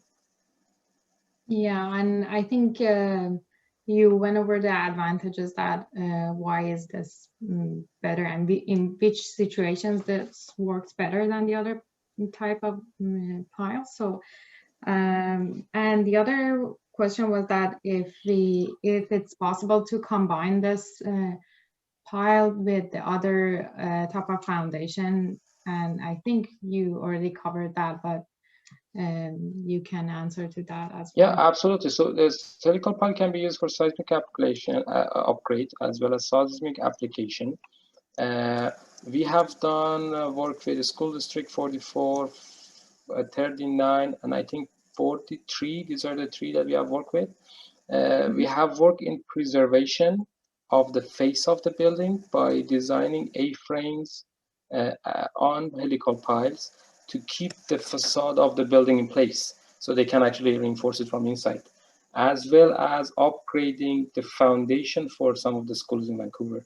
Yeah, and I think you went over the advantages that why is this better, and in which situations this works better than the other type of piles. So, and the other question was that if it's possible to combine this pile with the other type of foundation, and I think you already covered that, but you can answer to that as well. Yeah, absolutely. So this helical pile can be used for seismic application upgrade as well as seismic application. We have done work with the school district 44, 39, and I think 43. These are the three that we have worked with. We have worked in preservation of the face of the building by designing A-frames on helical piles to keep the facade of the building in place, so they can actually reinforce it from inside, as well as upgrading the foundation for some of the schools in Vancouver.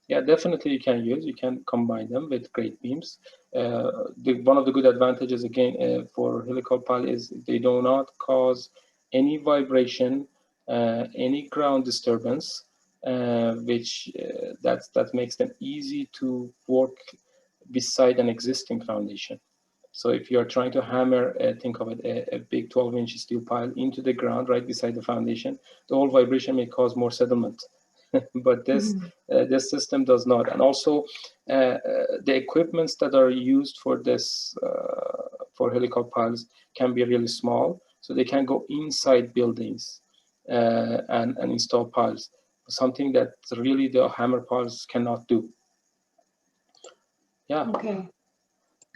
Yeah, definitely you can combine them with great beams. One of the good advantages, again, for helical pile is they do not cause any vibration, any ground disturbance, which that makes them easy to work beside an existing foundation. So if you're trying to hammer, think of it, a big 12-inch steel pile into the ground right beside the foundation, the whole vibration may cause more settlement. But this system does not. And also the equipments that are used for this, for helical piles, can be really small. So they can go inside buildings and install piles, something that really the hammer piles cannot do. Yeah. Okay.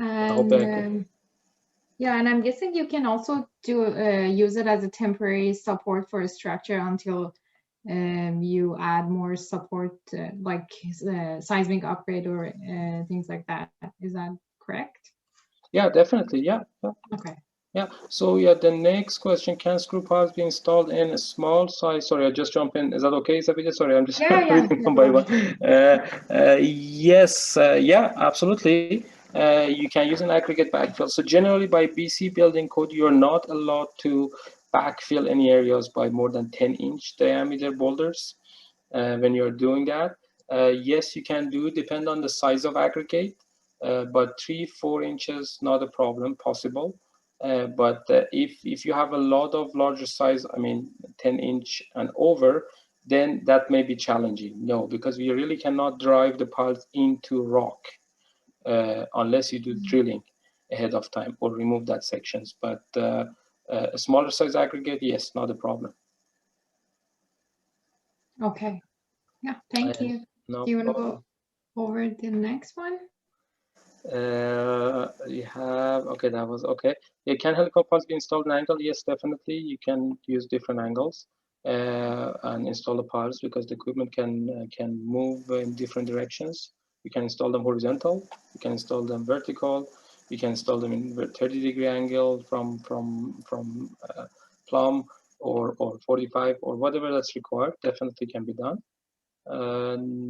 And yeah, and I'm guessing you can also use it as a temporary support for a structure until you add more support, like seismic upgrade or things like that. Is that correct? Yeah, definitely. Yeah. Okay. Yeah. So yeah, the next question: can screw piles be installed in a small size? Sorry, I just jump in. Is that okay, Sabita? Sorry, I'm just reading one by one. Yes. Yeah. Absolutely. You can use an aggregate backfill. So generally, by BC building code, you're not allowed to backfill any areas by more than 10-inch diameter boulders. When you're doing that, yes, you can do. Depend on the size of aggregate, but 3-4 inches not a problem, possible. But if you have a lot of larger size, I mean 10-inch and over, then that may be challenging. No, because we really cannot drive the piles into rock unless you do drilling ahead of time or remove that sections. But a smaller size aggregate, yes, not a problem. Okay. Yeah, thank you. No Do you want to problem. go over the next one? You have, okay, that was okay. Yeah, can helical piles be installed in angle? Yes, definitely. You can use different angles and install the piles, because the equipment can move in different directions. You can install them horizontal. You can install them vertical. You can install them in 30-degree angle from plumb or 45 or whatever that's required. Definitely can be done.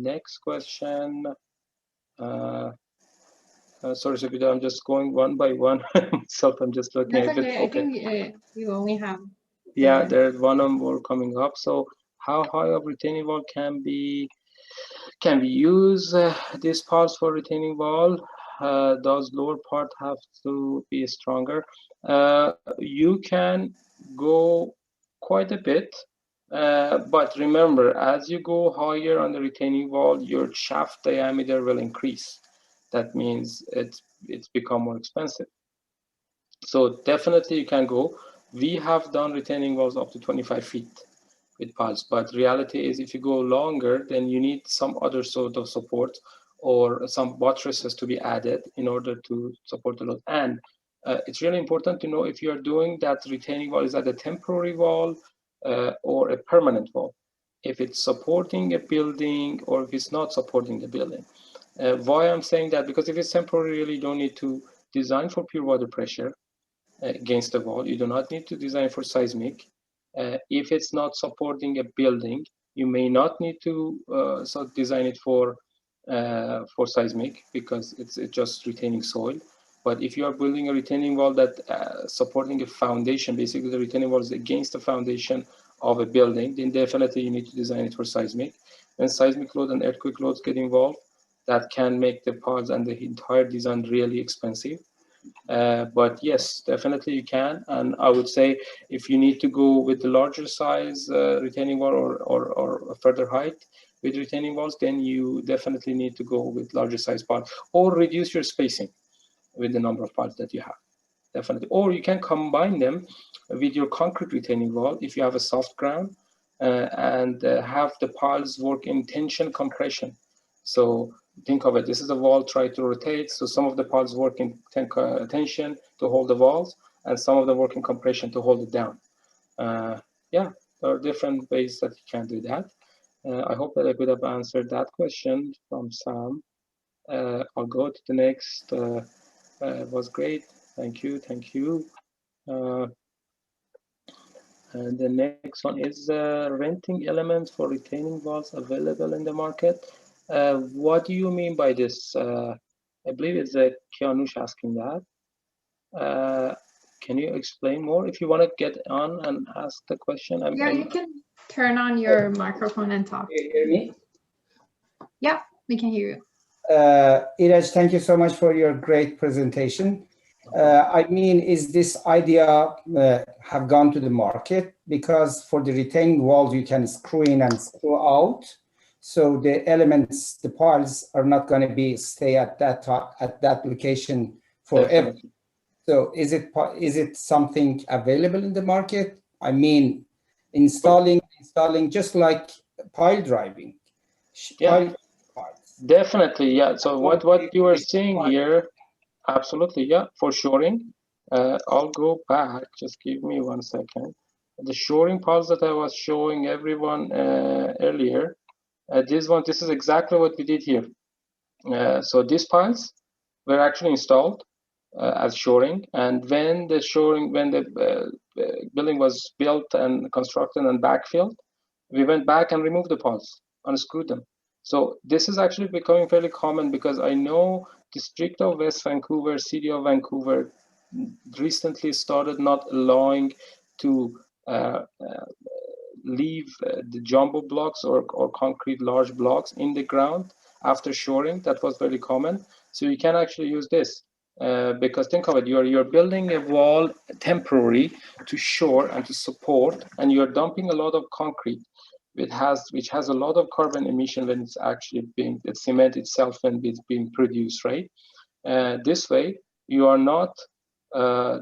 Next question. Sorry, Sabita, I'm just going one by one myself. I'm just looking That's at it. okay. I think you only have. Yeah, there's one more coming up. So, how high of retaining wall can we use this piles for retaining wall? Does lower part have to be stronger? You can go quite a bit, but remember, as you go higher on the retaining wall, your shaft diameter will increase. That means it's become more expensive. So definitely you can go. We have done retaining walls up to 25 feet with piles, but reality is if you go longer, then you need some other sort of support or some buttresses to be added in order to support the load. And it's really important to know if you're doing that retaining wall, is that a temporary wall or a permanent wall? If it's supporting a building or if it's not supporting the building. Why I'm saying that? Because if it's temporary, you really don't need to design for pure water pressure against the wall. You do not need to design for seismic. If it's not supporting a building, you may not need to design it for seismic because it's just retaining soil. But if you are building a retaining wall that supporting a foundation, basically the retaining wall is against the foundation of a building, then definitely you need to design it for seismic. When seismic load and earthquake loads get involved, that can make the parts and the entire design really expensive. But yes, definitely you can. And I would say if you need to go with the larger size retaining wall or a further height with retaining walls, then you definitely need to go with larger size parts or reduce your spacing with the number of parts that you have. Definitely. Or you can combine them with your concrete retaining wall if you have a soft ground and have the piles work in tension compression. So think of it, this is a wall, try to rotate. So some of the piles work in tension to hold the walls and some of them work in compression to hold it down. Yeah, there are different ways that you can do that. I hope that I could have answered that question from Sam. I'll go to the next. It was great. Thank you. Thank you. And the next one is renting elements for retaining walls available in the market. What do you mean by this? I believe it's Kianush asking that. Can you explain more? If you want to get on and ask the question. Yeah, you can turn on your microphone and talk. Can you hear me? Yeah, we can hear you. Iraj, thank you so much for your great presentation. I mean, is this idea have gone to the market? Because for the retaining walls, you can screw in and screw out. So the elements, the piles are not going to be stay at that location forever. Definitely. So is it something available in the market? I mean, installing just like pile driving. Yeah, definitely. Yeah. So what you are seeing here, absolutely. Yeah, for shoring. I'll go back. Just give me 1 second. The shoring piles that I was showing everyone earlier. This is exactly what we did here. So these piles were actually installed as shoring, and when the building was built and constructed and backfilled, we went back and removed the piles, unscrewed them. So this is actually becoming fairly common because I know District of West Vancouver, City of Vancouver recently started not allowing to leave the jumbo blocks or concrete large blocks in the ground after shoring. That was very common. So you can actually use this because think of it, you're building a wall temporary to shore and to support, and you're dumping a lot of concrete which has a lot of carbon emission when it's actually being the cement itself when it's being produced, right? This way you are not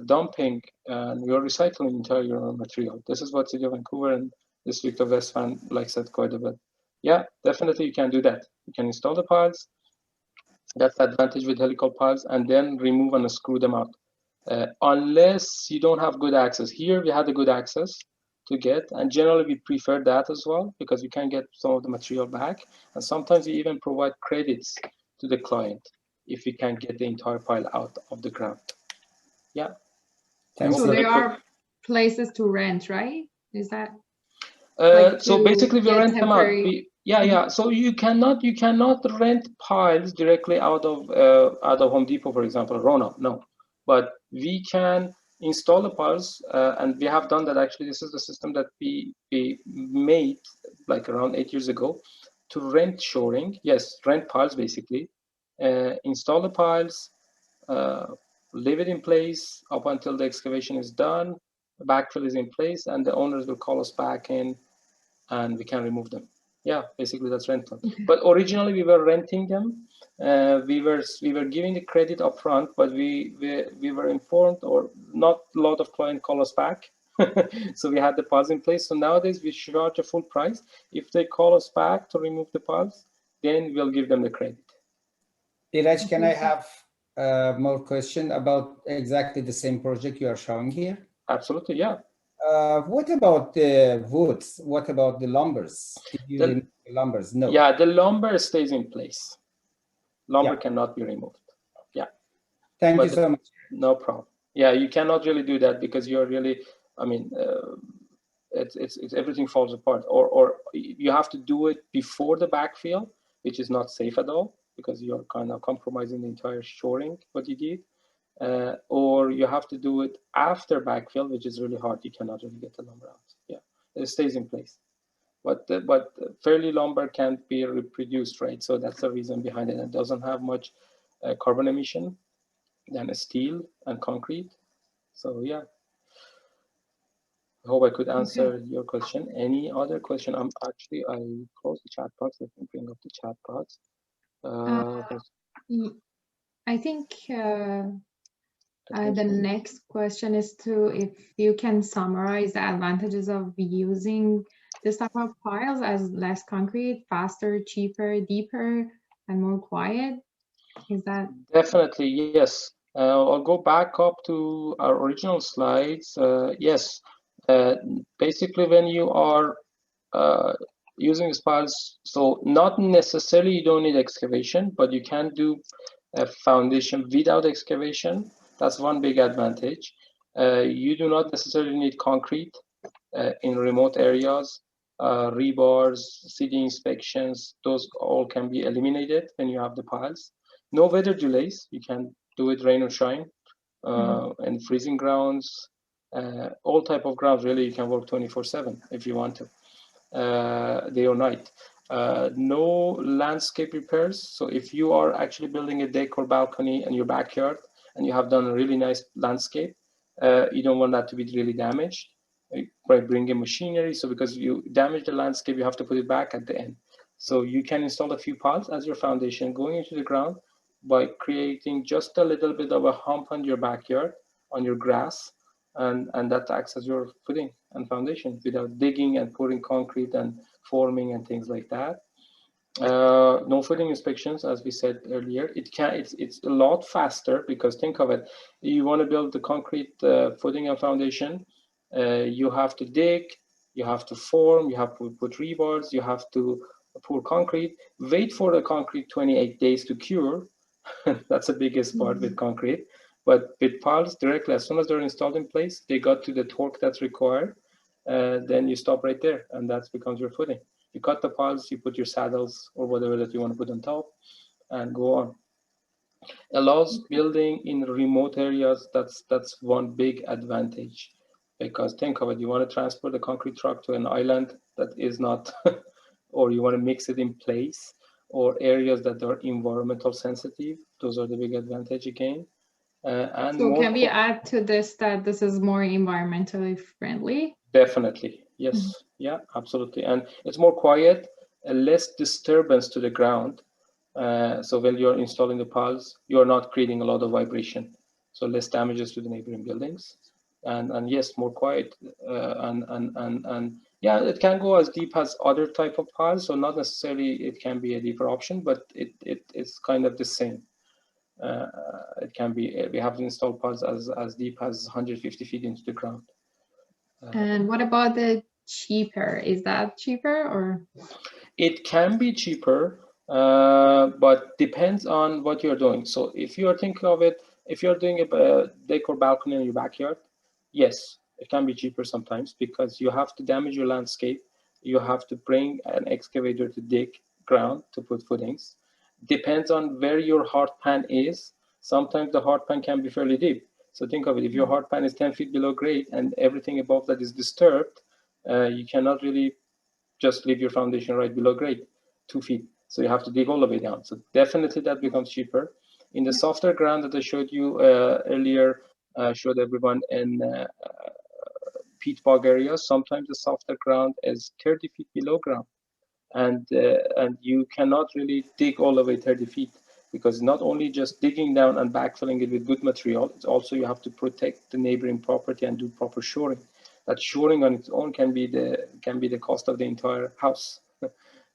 dumping and you're recycling entire your material. This is what City of Vancouver and District of West Van likes that quite a bit. Yeah, definitely you can do that. You can install the piles. That's the advantage with helical piles, and then remove and screw them out. Unless you don't have good access. Here we had a good access to get, and generally we prefer that as well because you can get some of the material back, and sometimes we even provide credits to the client if we can get the entire pile out of the ground. Yeah. So there are places to rent, right? Is that so basically we rent them out. Yeah. So you cannot rent piles directly out of Home Depot, for example, Rona. No, but we can install the piles, and we have done that. Actually, this is the system that we made like around 8 years ago to rent shoring. Yes, rent piles basically install the piles, leave it in place up until the excavation is done, the backfill is in place, and the owners will call us back in and we can remove them. Yeah, basically that's rental. Okay. But originally we were renting them. We were giving the credit upfront, but we were informed, or not a lot of clients call us back. So we had the piles in place. So nowadays we charge a full price. If they call us back to remove the piles, then we'll give them the credit. Iraj, can I have more question about exactly the same project you are showing here? Absolutely, yeah. What about the woods? What about the lumbers? Did you remove the lumbers? No. Yeah, the lumber stays in place. Lumber Yeah. cannot be removed. Yeah. Thank you so much. No problem. Yeah, you cannot really do that because you're really, I mean, it's everything falls apart. Or you have to do it before the backfill, which is not safe at all because you're kind of compromising the entire shoring what you did. Or you have to do it after backfill, which is really hard. You cannot really get the lumber out. Yeah, it stays in place. But fairly lumber can't be reproduced, right? So that's the reason behind it. It doesn't have much carbon emission than steel and concrete. So yeah, I hope I could answer your question. Any other question? I closed the chat box. Let me bring up the chat box. I think the next question is if you can summarize the advantages of using this type of piles as less concrete, faster, cheaper, deeper, and more quiet. Is that? Definitely, yes. I'll go back up to our original slides. Yes, basically when you are using piles, so not necessarily you don't need excavation, but you can do a foundation without excavation. That's one big advantage. You do not necessarily need concrete in remote areas. Rebars, city inspections, those all can be eliminated when you have the piles. No weather delays. You can do it rain or shine, and freezing grounds, all type of grounds. Really, you can work 24/7 if you want to, day or night. No landscape repairs. So if you are actually building a deck or balcony in your backyard and you have done a really nice landscape, you don't want that to be really damaged by bringing machinery. So because you damage the landscape, you have to put it back at the end. So you can install a few piles as your foundation going into the ground by creating just a little bit of a hump on your backyard, on your grass, and that acts as your footing and foundation without digging and pouring concrete and forming and things like that. No footing inspections, as we said earlier. It's a lot faster because think of it. You want to build the concrete footing and foundation. You have to dig, you have to form, you have to put rebars, you have to pour concrete, wait for the concrete 28 days to cure. That's the biggest part with concrete. But with piles, directly, as soon as they're installed in place, they got to the torque that's required, then you stop right there, and that becomes your footing. You cut the piles, you put your saddles or whatever that you want to put on top, and go on. Allows building in remote areas. That's one big advantage, because think of it, you want to transport the concrete truck to an island that is not, or you want to mix it in place, or areas that are environmental sensitive. Those are the big advantage again. And so can we add to this that this is more environmentally friendly? Definitely, yes. Yeah, absolutely. And it's more quiet, less disturbance to the ground. So when you're installing the piles, you're not creating a lot of vibration. So less damages to the neighboring buildings. And yes, more quiet. And yeah, it can go as deep as other type of piles. So not necessarily it can be a deeper option, but it's kind of the same. It can be, we have installed piles as deep as 150 feet into the ground. And what about the cheaper? Is that cheaper or? It can be cheaper, but depends on what you're doing. So if you're thinking of it, if you're doing a deck or balcony in your backyard, yes, it can be cheaper sometimes because you have to damage your landscape. You have to bring an excavator to dig ground to put footings. Depends on where your hard pan is. Sometimes the hard pan can be fairly deep. So think of it, if your hard pan is 10 feet below grade and everything above that is disturbed, you cannot really just leave your foundation right below grade, 2 feet. So you have to dig all the way down. So definitely that becomes cheaper. In the softer ground that I showed you earlier, showed everyone in peat bog areas, sometimes the softer ground is 30 feet below ground. And you cannot really dig all the way 30 feet, because not only just digging down and backfilling it with good material, it's also you have to protect the neighboring property and do proper shoring. That shoring on its own can be the cost of the entire house.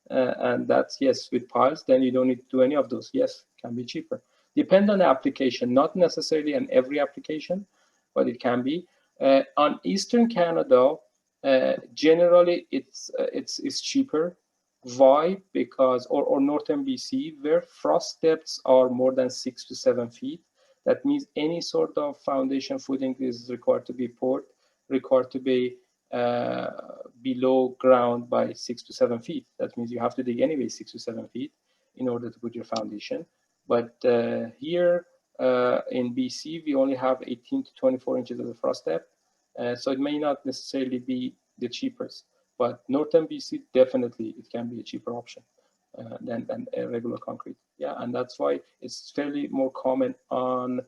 And that's, yes, with piles, then you don't need to do any of those. Yes, can be cheaper. Depend on the application, not necessarily on every application, but it can be. On Eastern Canada, generally it's cheaper. Why? Because, or Northern BC, where frost depths are more than 6 to 7 feet. That means any sort of foundation footing is required to be poured, required to be below ground by 6 to 7 feet. That means you have to dig anyway 6 to 7 feet in order to put your foundation. But here in BC, we only have 18 to 24 inches of the frost depth. So it may not necessarily be the cheapest, but Northern BC, definitely it can be a cheaper option than a regular concrete. Yeah, and that's why it's fairly more common on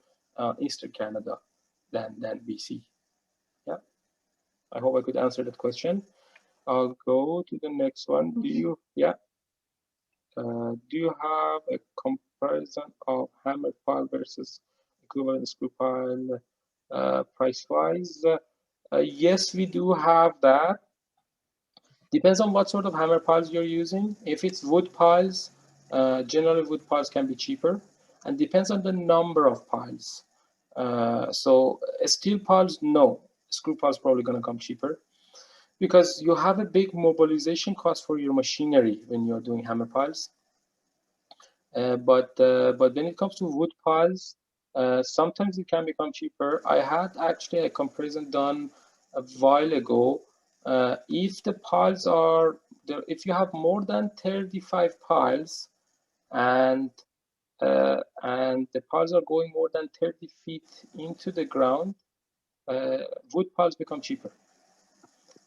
Eastern Canada than BC. Yeah, I hope I could answer that question. I'll go to the next one. Do you, yeah, do you have a comparison of hammer pile versus equivalent screw pile price-wise? Yes, we do have that. Depends on what sort of hammer piles you're using. If it's wood piles, generally wood piles can be cheaper, and depends on the number of piles. So steel piles, no. Screw piles probably going to come cheaper, because you have a big mobilization cost for your machinery when you're doing hammer piles. But when it comes to wood piles, sometimes it can become cheaper. I had actually a comparison done a while ago. If the piles are, if you have more than 35 piles, and the piles are going more than 30 feet into the ground, wood piles become cheaper.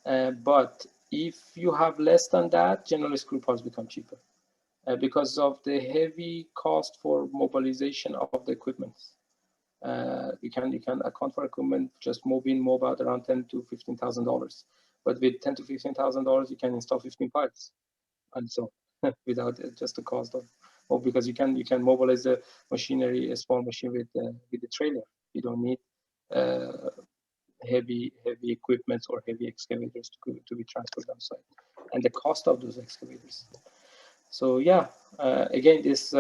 But if you have less than that, generally screw piles become cheaper because of the heavy cost for mobilization of the equipment. You can account for equipment just mob in, mob out around $10,000 to $15,000. But with $10,000 to $15,000, you can install 15 piles, and so without just the cost of, or because you can mobilize the machinery, a small machine with the trailer. You don't need heavy equipment or heavy excavators to be transferred on site, and the cost of those excavators. So yeah, again, this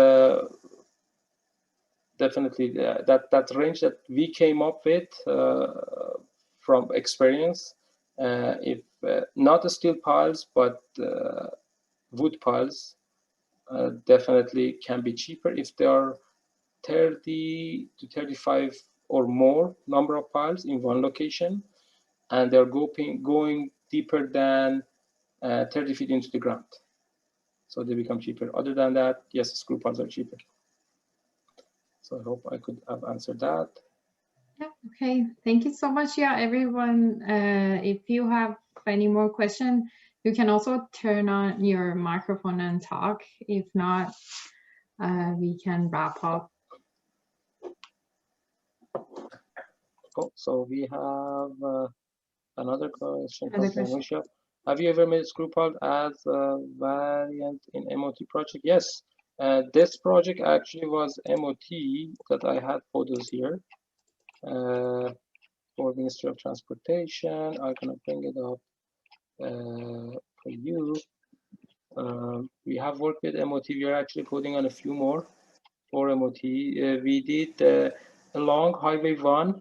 definitely that range that we came up with from experience, if not the steel piles, but wood piles, definitely can be cheaper if there are 30 to 35 or more number of piles in one location, and they're going deeper than 30 feet into the ground. So they become cheaper. Other than that, yes, screw piles are cheaper. So I hope I could have answered that. Yeah, okay. Thank you so much. Yeah, everyone, if you have any more questions, you can also turn on your microphone and talk. If not, we can wrap up. Cool. So we have another question from Anusha. Have you ever made screw pile as a variant in MOT project? Yes. This project actually was MOT that I had photos here for Ministry of Transportation. I'm gonna bring it up for you. We have worked with MOT. We are actually putting on a few more for MOT. We did along Highway 1,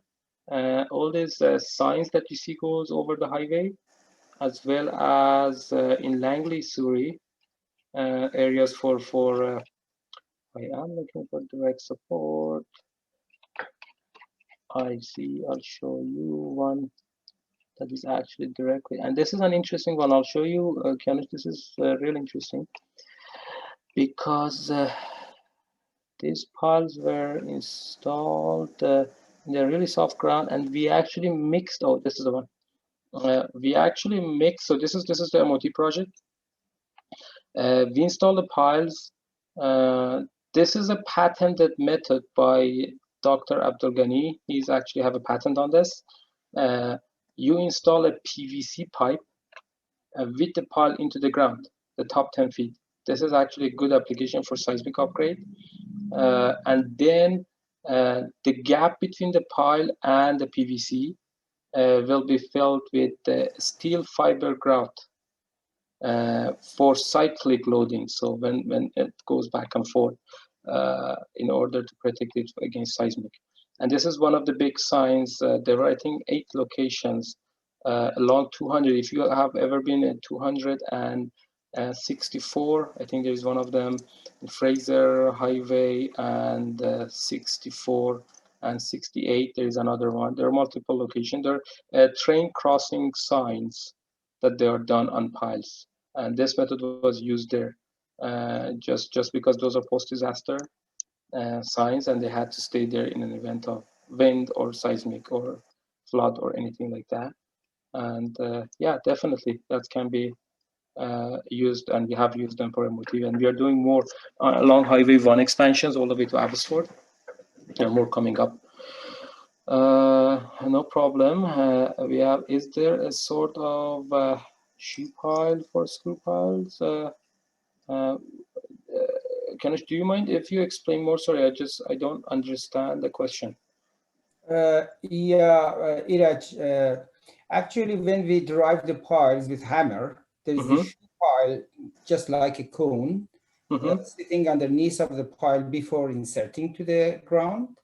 all these signs that you see goes over the highway, as well as in Langley, Surrey, areas for I am looking for direct support. I see, I'll show you one that is actually directly, and this is an interesting one. I'll show you, Kianish, this is really interesting, because these piles were installed in the really soft ground, and we actually mixed, oh, this is the one. We actually mixed, so this is the MOT project. We install the piles. This is a patented method by Dr. Abdul Ghani. He's actually have a patent on this. You install a PVC pipe with the pile into the ground, the top 10 feet. This is actually a good application for seismic upgrade. And then the gap between the pile and the PVC will be filled with steel fiber grout for cyclic loading. So when it goes back and forth in order to protect it against seismic. And this is one of the big signs. There are, I think, 8 locations along 200. If you have ever been at 264, I think there is one of them, Fraser Highway, and 64 and 68. There is another one. There are multiple locations. There are train crossing signs that they are done on piles. And this method was used there just because those are post-disaster signs, and they had to stay there in an event of wind or seismic or flood or anything like that. And yeah, definitely that can be used, and we have used them for MOT, and we are doing more along Highway 1 expansions all the way to Abbotsford. There are more coming up. No problem. We have, is there a sort of shoe pile for screw piles? Kanish, do you mind if you explain more? Sorry, I don't understand the question. Yeah, Iraj, actually, when we drive the piles with hammer, there is a shoe pile just like a cone sitting underneath of the pile before inserting to the ground.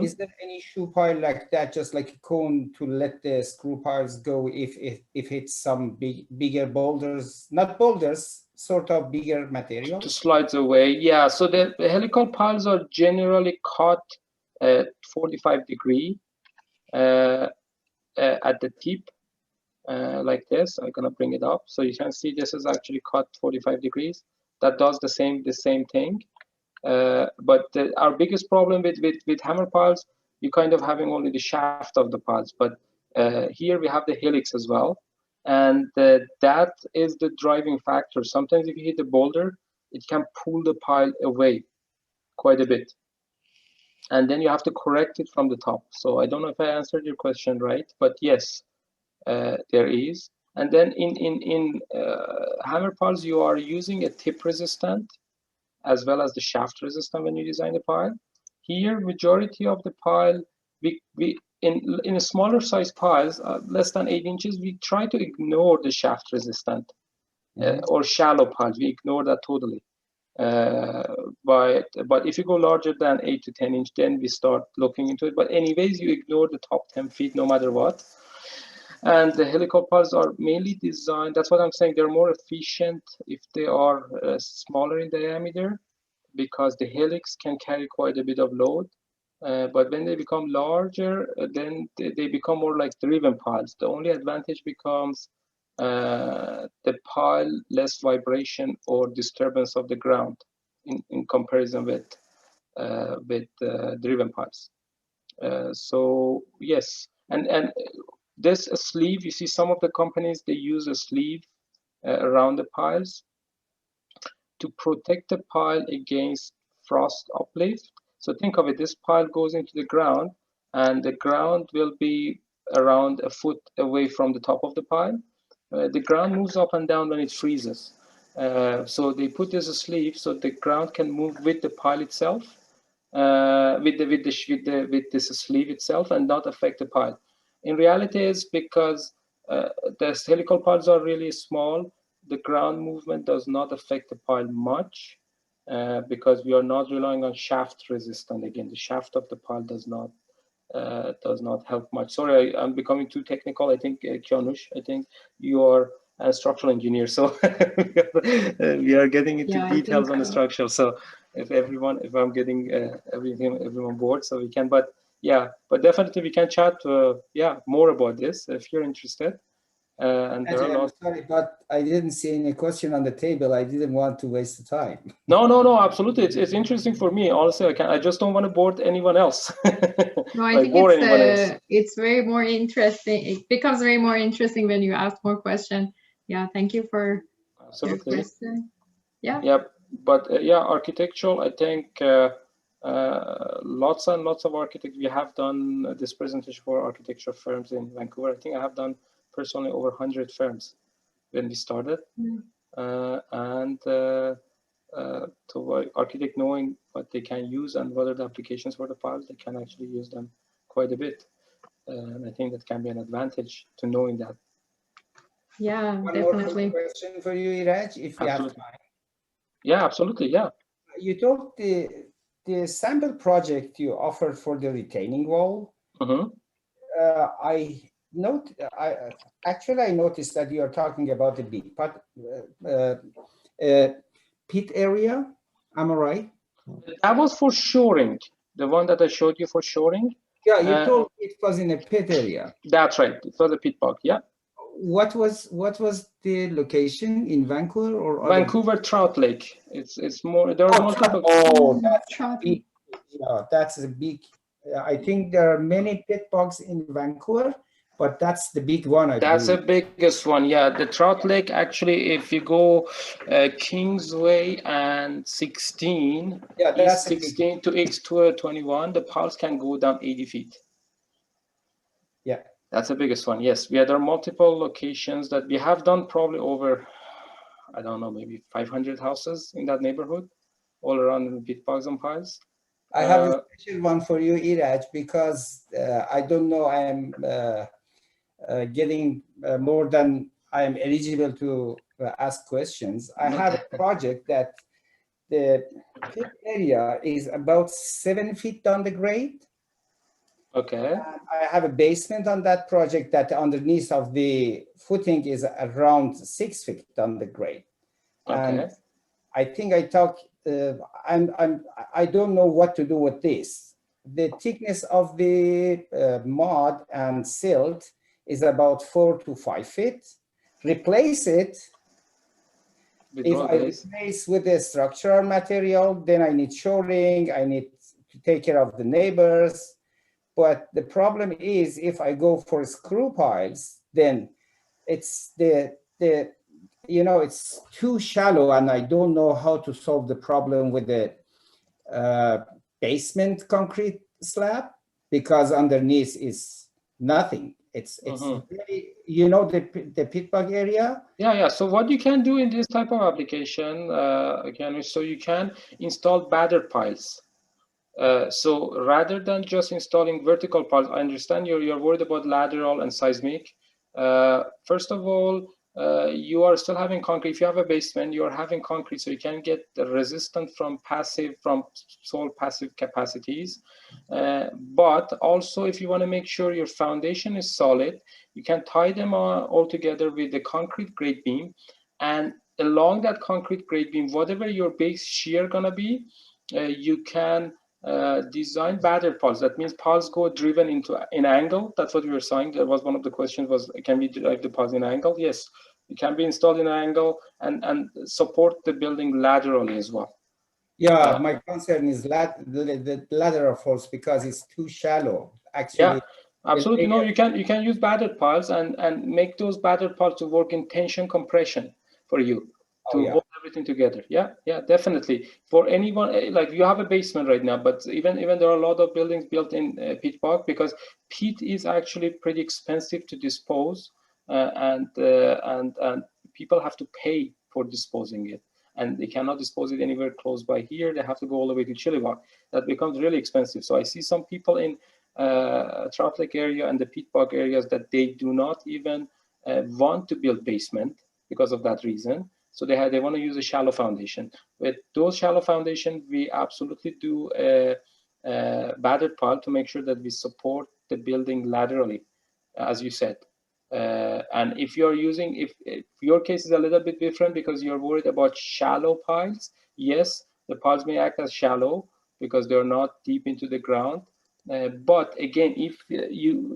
Is there any shoe pile like that, just like a cone, to let the screw piles go if it's some bigger boulders, not boulders, sort of bigger material? To slides away, yeah. So the helical piles are generally cut at 45 degree at the tip, like this. I'm gonna bring it up so you can see this is actually cut 45 degrees. That does the same thing. But our biggest problem with hammer piles, you kind of having only the shaft of the piles, but here we have the helix as well, and that is the driving factor. Sometimes if you hit the boulder, it can pull the pile away quite a bit, and then you have to correct it from the top. So I don't know if I answered your question right, but yes, there is. And then in hammer piles, you are using a tip resistant as well as the shaft resistant when you design the pile. Here, majority of the pile, we in a smaller size piles, less than 8 inches, we try to ignore the shaft resistant or shallow piles. We ignore that totally. But if you go larger than 8 to 10 inch, then we start looking into it. But anyways, you ignore the top 10 feet no matter what. And the helical piles are mainly designed, that's what I'm saying, they're more efficient if they are smaller in diameter, because the helix can carry quite a bit of load. But when they become larger, then they become more like driven piles. The only advantage becomes the pile less vibration or disturbance of the ground in comparison with driven piles. So yes, and this sleeve, you see some of the companies, they use a sleeve around the piles to protect the pile against frost uplift. So think of it, this pile goes into the ground, and the ground will be around a foot away from the top of the pile. The ground moves up and down when it freezes. So they put this sleeve so the ground can move with the pile itself, with this sleeve itself, and not affect the pile. In reality, is because the helical piles are really small, the ground movement does not affect the pile much, because we are not relying on shaft resistance. Again, the shaft of the pile does not help much. Sorry, I'm becoming too technical. I think Kianush, I think you are a structural engineer, so we are getting into details on the structure. So if I'm getting everyone bored, so we can. But yeah, but definitely we can chat. More about this if you're interested. And there are lots. Sorry, but I didn't see any question on the table. I didn't want to waste the time. No, absolutely. It's interesting for me. Honestly, I just don't want to bore anyone else. No, I think it's very more interesting. It becomes very more interesting when you ask more questions. Yeah, thank you for your question. Yeah. Yep. But yeah, architectural, I think lots and lots of architects. We have done this presentation for architecture firms in Vancouver. I think I have done personally over 100 firms when we started. And to architect knowing what they can use and what are the applications for the piles, they can actually use them quite a bit. And I think that can be an advantage to knowing that. Yeah, One definitely. more question for you, Iraj, if you have time. Yeah, absolutely. Yeah. You told the sample project you offered for the retaining wall. I noticed that you are talking about the big pit area. Am I right? That was for shoring. The one that I showed you for shoring. Yeah, you told it was in a pit area. That's right. It was a pit bog. Yeah. What was the location in Vancouver or Vancouver Trout Lake? It's more. There are multiple. Oh, that's big. Yeah, that's a big. I think there are many pit bogs in Vancouver, but that's the big one. That's the biggest one. Yeah, the Trout Lake. Actually, if you go Kingsway and 16, yeah, East 16 to East 21, the piles can go down 80 feet. Yeah, that's the biggest one. Yes, there are multiple locations that we have done, probably over, I don't know, maybe 500 houses in that neighborhood, all around the pit bogs and piles. I have a special one for you, Iraj, because I don't know, I am getting more than I am eligible to ask questions. I have a project that the pit area is about 7 feet down the grade. Okay. And I have a basement on that project that underneath of the footing is around 6 feet on the grade. Okay. And I think I talk. I don't know what to do with this. The thickness of the mud and silt is about 4 to 5 feet. Replace it. If I replace with the structural material, then I need shoring. I need to take care of the neighbors. But the problem is, if I go for screw piles, then it's it's too shallow, and I don't know how to solve the problem with the basement concrete slab, because underneath is nothing. It's really, the pit bog area. Yeah. So what you can do in this type of application, so you can install battered piles. So rather than just installing vertical piles, I understand you're worried about lateral and seismic. First of all, you are still having concrete. If you have a basement, you are having concrete, so you can get the resistance from soil passive capacities. But also, if you want to make sure your foundation is solid, you can tie them all together with the concrete grade beam, and along that concrete grade beam, whatever your base shear gonna be, you can design battered piles. That means piles go driven into an angle. That's what we were saying. That was one of the questions, was can we drive the piles in an angle? Yes, it can be installed in an angle and support the building laterally as well. Yeah, my concern is the lateral force, because it's too shallow. Actually, yeah, absolutely. No, you can use battered piles and make those battered piles to work in tension compression for you. To hold everything together. Yeah, definitely. For anyone, like you have a basement right now, but even there are a lot of buildings built in pit bog, because peat is actually pretty expensive to dispose, and people have to pay for disposing it, and they cannot dispose it anywhere close by here. They have to go all the way to Chilliwack. That becomes really expensive. So I see some people in Trout Lake area and the pit bog areas that they do not even want to build basement because of that reason. So they want to use a shallow foundation. With those shallow foundation, we absolutely do a battered pile to make sure that we support the building laterally, as you said. And if you're using, if your case is a little bit different because you're worried about shallow piles, yes, the piles may act as shallow because they're not deep into the ground. But again, if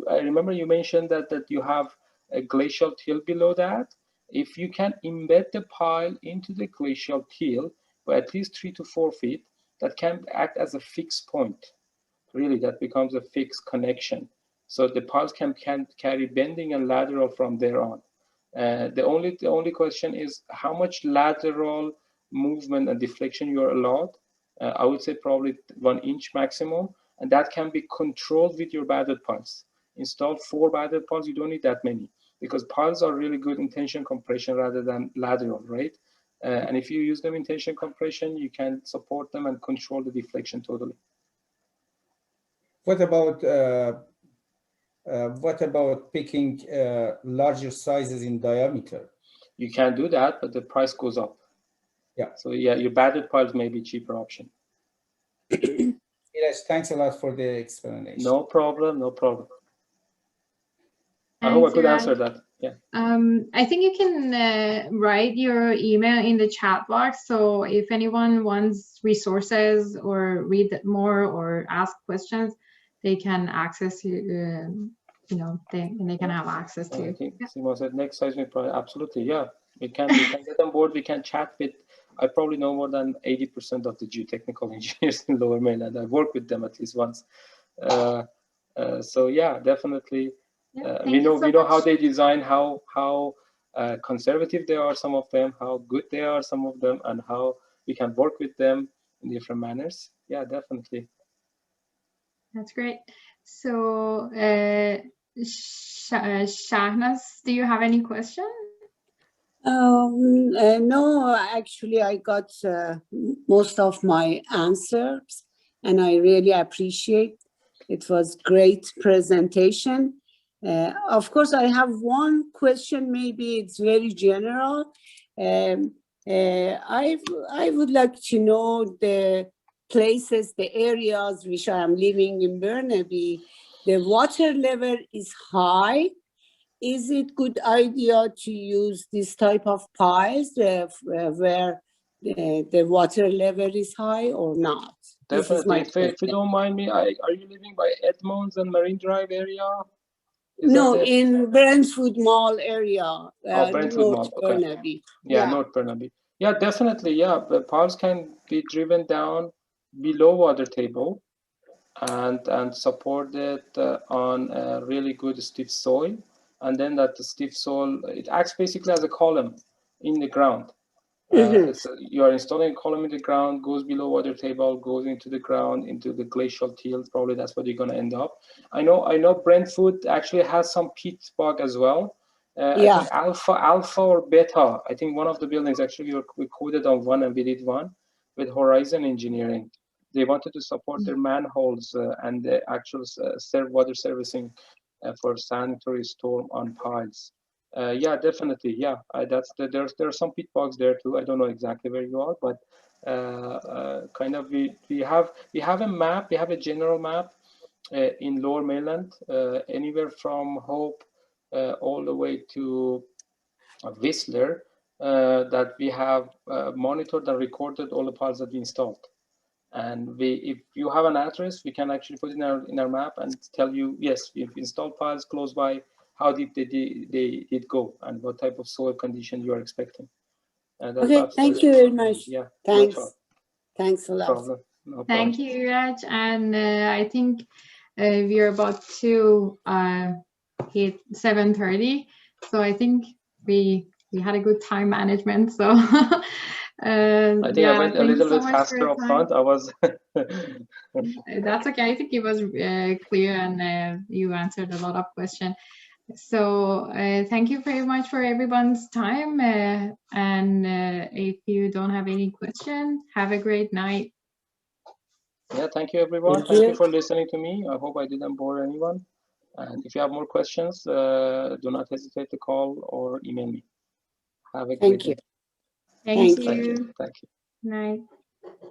I remember you mentioned that you have a glacial till below that. If you can embed the pile into the glacial till by at least 3 to 4 feet, that can act as a fixed point. Really, that becomes a fixed connection. So the piles can carry bending and lateral from there on. The only question is how much lateral movement and deflection you're allowed. I would say probably 1 inch maximum, and that can be controlled with your batted piles. Install 4 batted piles, you don't need that many, because piles are really good in tension compression rather than lateral, right? And if you use them in tension compression, you can support them and control the deflection totally. What about picking larger sizes in diameter? You can do that, but the price goes up. Yeah. So yeah, your batted piles may be cheaper option. Yes, thanks a lot for the explanation. No problem, no problem. I hope I could answer that. Yeah. I think you can write your email in the chat box. So if anyone wants resources or read more or ask questions, they can access you. They can have access to. I think Simon said next seismic project. Absolutely, yeah. We can get on board. We can chat with. I probably know more than 80% of the geotechnical engineers in Lower Mainland. I work with them at least once. So yeah, definitely. We know how they design, how conservative they are, some of them, how good they are, some of them, and how we can work with them in different manners. Yeah, definitely. That's great. So, Shahnaz, do you have any question? No, actually, I got most of my answers, and I really appreciate. It was great presentation. Of course, I have one question. Maybe it's very general. I would like to know the places, the areas which I am living in Burnaby. The water level is high. Is it good idea to use this type of piles where the water level is high or not? Definitely. If you don't mind me, are you living by Edmonds and Marine Drive area? No, in Brentwood Mall area, Brentwood North Mall. Okay. Burnaby. Yeah, North Burnaby. Yeah, definitely. Yeah, the piles can be driven down below water table and supported on a really good stiff soil. And then that the stiff soil, it acts basically as a column in the ground. So you are installing a column in the ground, goes below water table, goes into the ground, into the glacial tilt. Probably that's what you're going to end up. I know Brentwood actually has some peat bog as well. I think alpha or beta. I think one of the buildings actually we coded on one, and we did one with Horizon Engineering. They wanted to support their manholes and the actual water servicing for sanitary storm on piles. Yeah, definitely. Yeah, there are some pit bogs there too. I don't know exactly where you are, but kind of we have a map. We have a general map in Lower Mainland, anywhere from Hope all the way to Whistler, that we have monitored and recorded all the piles that we installed. And if you have an address, we can actually put in our map and tell you, yes, we've installed piles close by, how deep they did go, and what type of soil condition you are expecting. Okay, thank you very much. Yeah, thanks. No thanks a lot. problem. No problem. Thank you, Raj. And I think we're about to hit 7:30, so I think we had a good time management. So I think I went a little bit faster up front. I was. That's okay. I think it was clear, and you answered a lot of questions. So thank you very much for everyone's time. And if you don't have any questions, have a great night. Yeah, thank you, everyone. Thank you for listening to me. I hope I didn't bore anyone. And if you have more questions, do not hesitate to call or email me. Have a great day. Thank you. Thank you. Night.